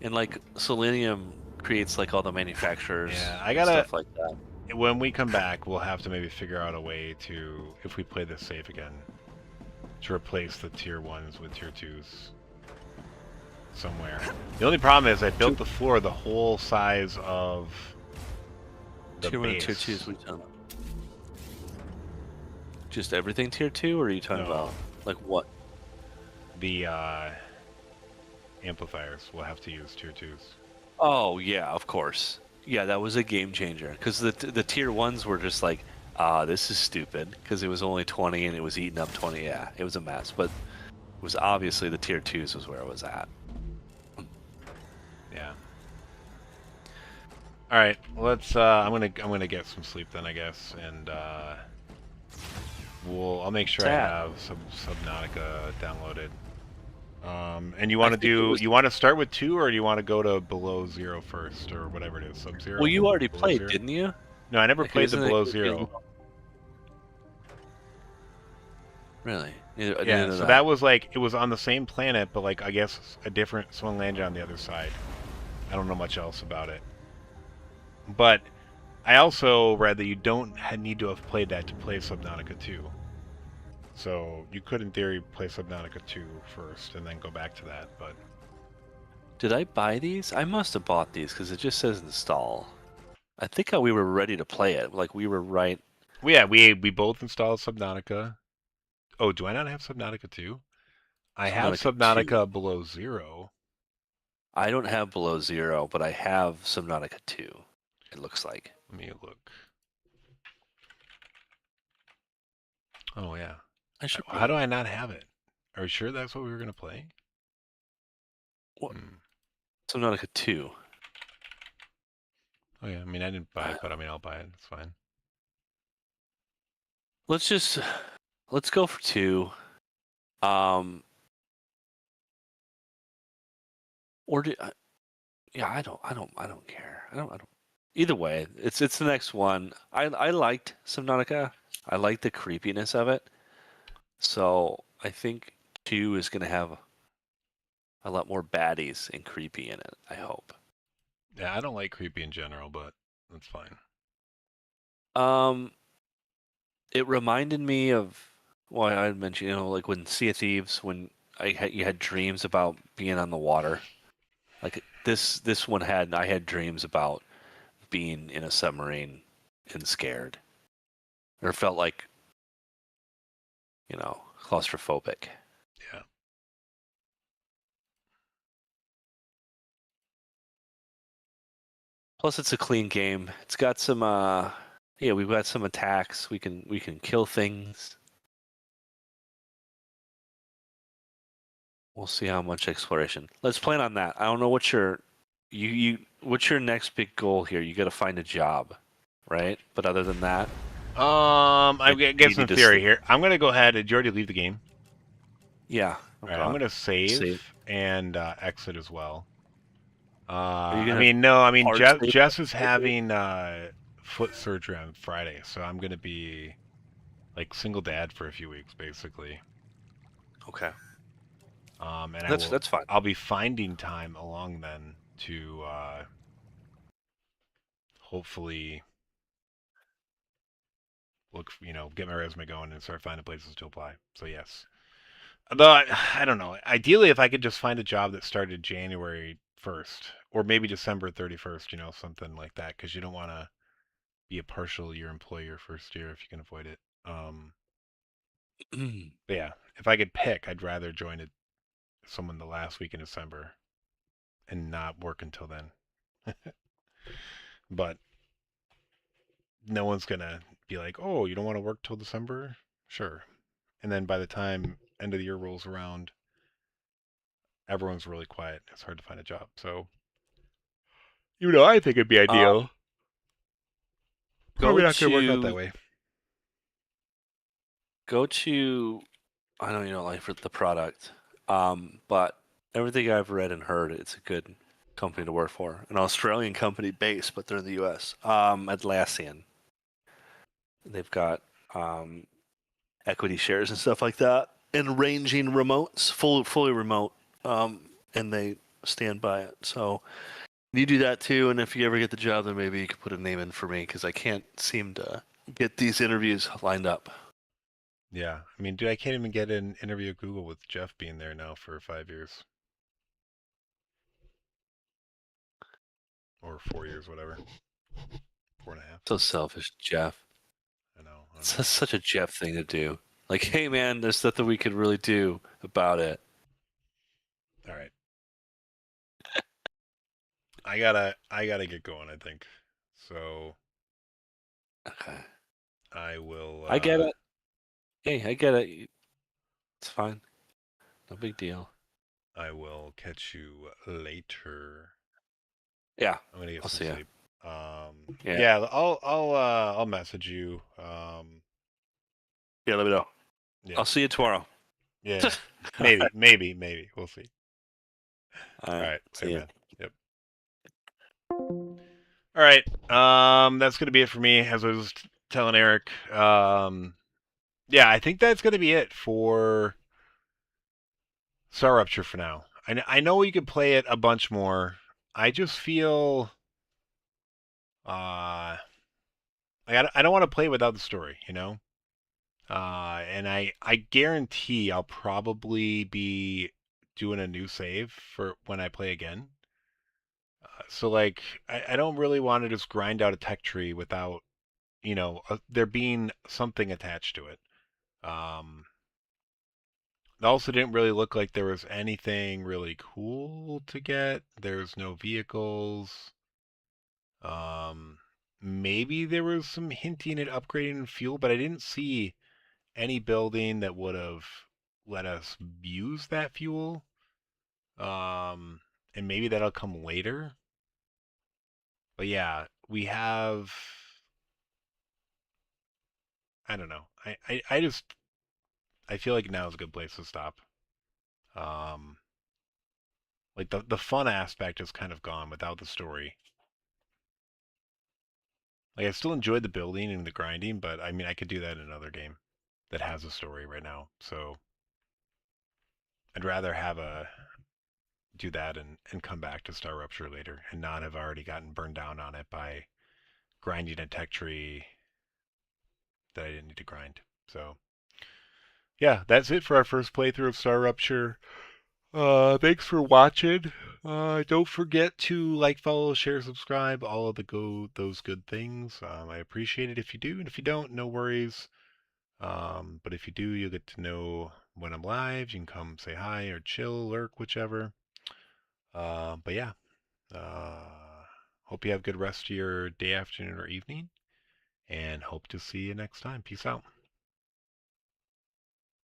And like Selenium creates like all the manufacturers. Yeah, and stuff like that. When we come back, we'll have to maybe figure out a way to, if we play this safe again, to replace the tier 1s with tier 2s somewhere. The only problem is I built the floor the whole size of the Tier 1 and base. Tier 2 is what you're talking about. Just everything Tier 2, or are you talking No. about like what? The amplifiers will have to use tier 2s. Oh yeah, of course. Yeah, that was a game changer because the Tier 1s were just like, this is stupid because it was only 20 and it was eating up 20. Yeah, it was a mess, but it was obviously the Tier 2s was where it was at. Yeah. All right, let's. I'm gonna get some sleep then, I guess, and I'll make sure I Sad. have some Subnautica downloaded. And you want to start with 2, or do you want to go to below 0 first, or whatever it is, sub-0? Well, you already below played, 0? didn't you? No, I never Like, played the isn't it- below 0. Really? Yeah, so that was like, it was on the same planet, but like, I guess a different, someone landed on the other side. I don't know much else about it. But I also read that you don't need to have played that to play Subnautica 2. So you could, in theory, play Subnautica 2 first and then go back to that, but... Did I buy these? I must have bought these because it just says install. I think we were ready to play it. Like we were right. Well, yeah, we both installed Subnautica. Oh, do I not have Subnautica 2? I have Subnautica 2. Subnautica below 0. I don't have below 0, but I have Subnautica 2. It looks like. Let me look. Oh yeah. I should How be. do I not have it? Are you sure that's what we were gonna play? What? Hmm. Subnautica 2. Oh yeah. I mean, I didn't buy Uh, it, but I mean, I'll buy it. It's fine. let's go for 2. Um, or do, yeah, I don't care. I don't. Either way, it's the next one. I liked Subnautica. I liked the creepiness of it. So I think 2 is gonna have a lot more baddies and creepy in it. I hope. Yeah, I don't like creepy in general, but that's fine. Um, it reminded me of, well, I had mentioned, like when Sea of Thieves, when you had dreams about being on the water. Like this one I had dreams about being in a submarine and scared, or felt like, claustrophobic. Yeah. Plus, it's a clean game. It's got some, yeah, we've got some attacks. We can kill things. We'll see how much exploration. Let's plan on that. I don't know what's your next big goal here. You got to find a job, right? But other than that, I get you some need to theory sleep. here. I'm gonna go ahead. Did you already leave the game? Yeah, no All right. I'm problem. gonna save Save. and exit as well. Are you I gonna mean, no. I mean, hard save? Jess is having foot surgery on Friday, so I'm gonna be like single dad for a few weeks, basically. Okay, And that's fine. I'll be finding time along then to hopefully look, get my resume going and start finding places to apply. So yes. Although I don't know. Ideally, if I could just find a job that started January 1st or maybe December 31st, something like that, because you don't want to be a partial year employee your first year if you can avoid it. But yeah, if I could pick, I'd rather join someone the last week in December and not work until then. But no one's gonna be like, "Oh, you don't want to work till December?" Sure. And then by the time end of the year rolls around, everyone's really quiet. It's hard to find a job. So, I think it'd be um, ideal. go Probably not gonna work out that to way. go to. I know you don't like for the product, but everything I've read and heard, it's a good company to work for. An Australian company based, but they're in the U.S. Atlassian. They've got equity shares and stuff like that, and ranging remotes, fully remote, and they stand by it. So you do that too, and if you ever get the job, then maybe you could put a name in for me because I can't seem to get these interviews lined up. Yeah. I mean, dude, I can't even get an interview at Google with Jeff being there now for 5 years or 4 years, whatever. 4.5. So selfish, Jeff. I know. I It's know. such a Jeff thing to do. Like, hey man, there's nothing we could really do about it. All right. I gotta get going, I think. So Okay, I will I get it. Hey, I get it. It's fine. No big deal. catch you later. Yeah, I'm gonna get I'll some see ya. sleep. Yeah, Yeah, I'll message you. yeah. Let me know. Yeah, I'll see you tomorrow. yeah, All right. maybe. We'll see. All All right. right, later, See ya. man. Yep. All right. That's gonna be it for me. As I was telling Eric. Yeah, I think that's gonna be it for StarRupture for now. I know you could play it a bunch more. I just feel I don't want to play without the story, and I guarantee I'll probably be doing a new save for when I play again. So like I don't really want to just grind out a tech tree without there being something attached to it. Um, it also didn't really look like there was anything really cool to get. There's no vehicles. Um, maybe there was some hinting at upgrading fuel, but I didn't see any building that would have let us use that fuel. And maybe that'll come later. But yeah, we have. I don't know. I just I feel like now is a good place to stop. Um, like the fun aspect is kind of gone without the story. Like I still enjoyed the building and the grinding, but I mean I could do that in another game that has a story right now. So I'd rather have a do that and come back to StarRupture later and not have already gotten burned down on it by grinding a tech tree that I didn't need to grind. So yeah, that's it for our first playthrough of StarRupture. Thanks for watching. Don't forget to like, follow, share, subscribe, all of those good things. I appreciate it if you do, and if you don't, no worries. But if you do, you'll get to know when I'm live. You can come say hi or chill, lurk, whichever. But yeah, hope you have a good rest of your day, afternoon, or evening, and hope to see you next time. Peace out.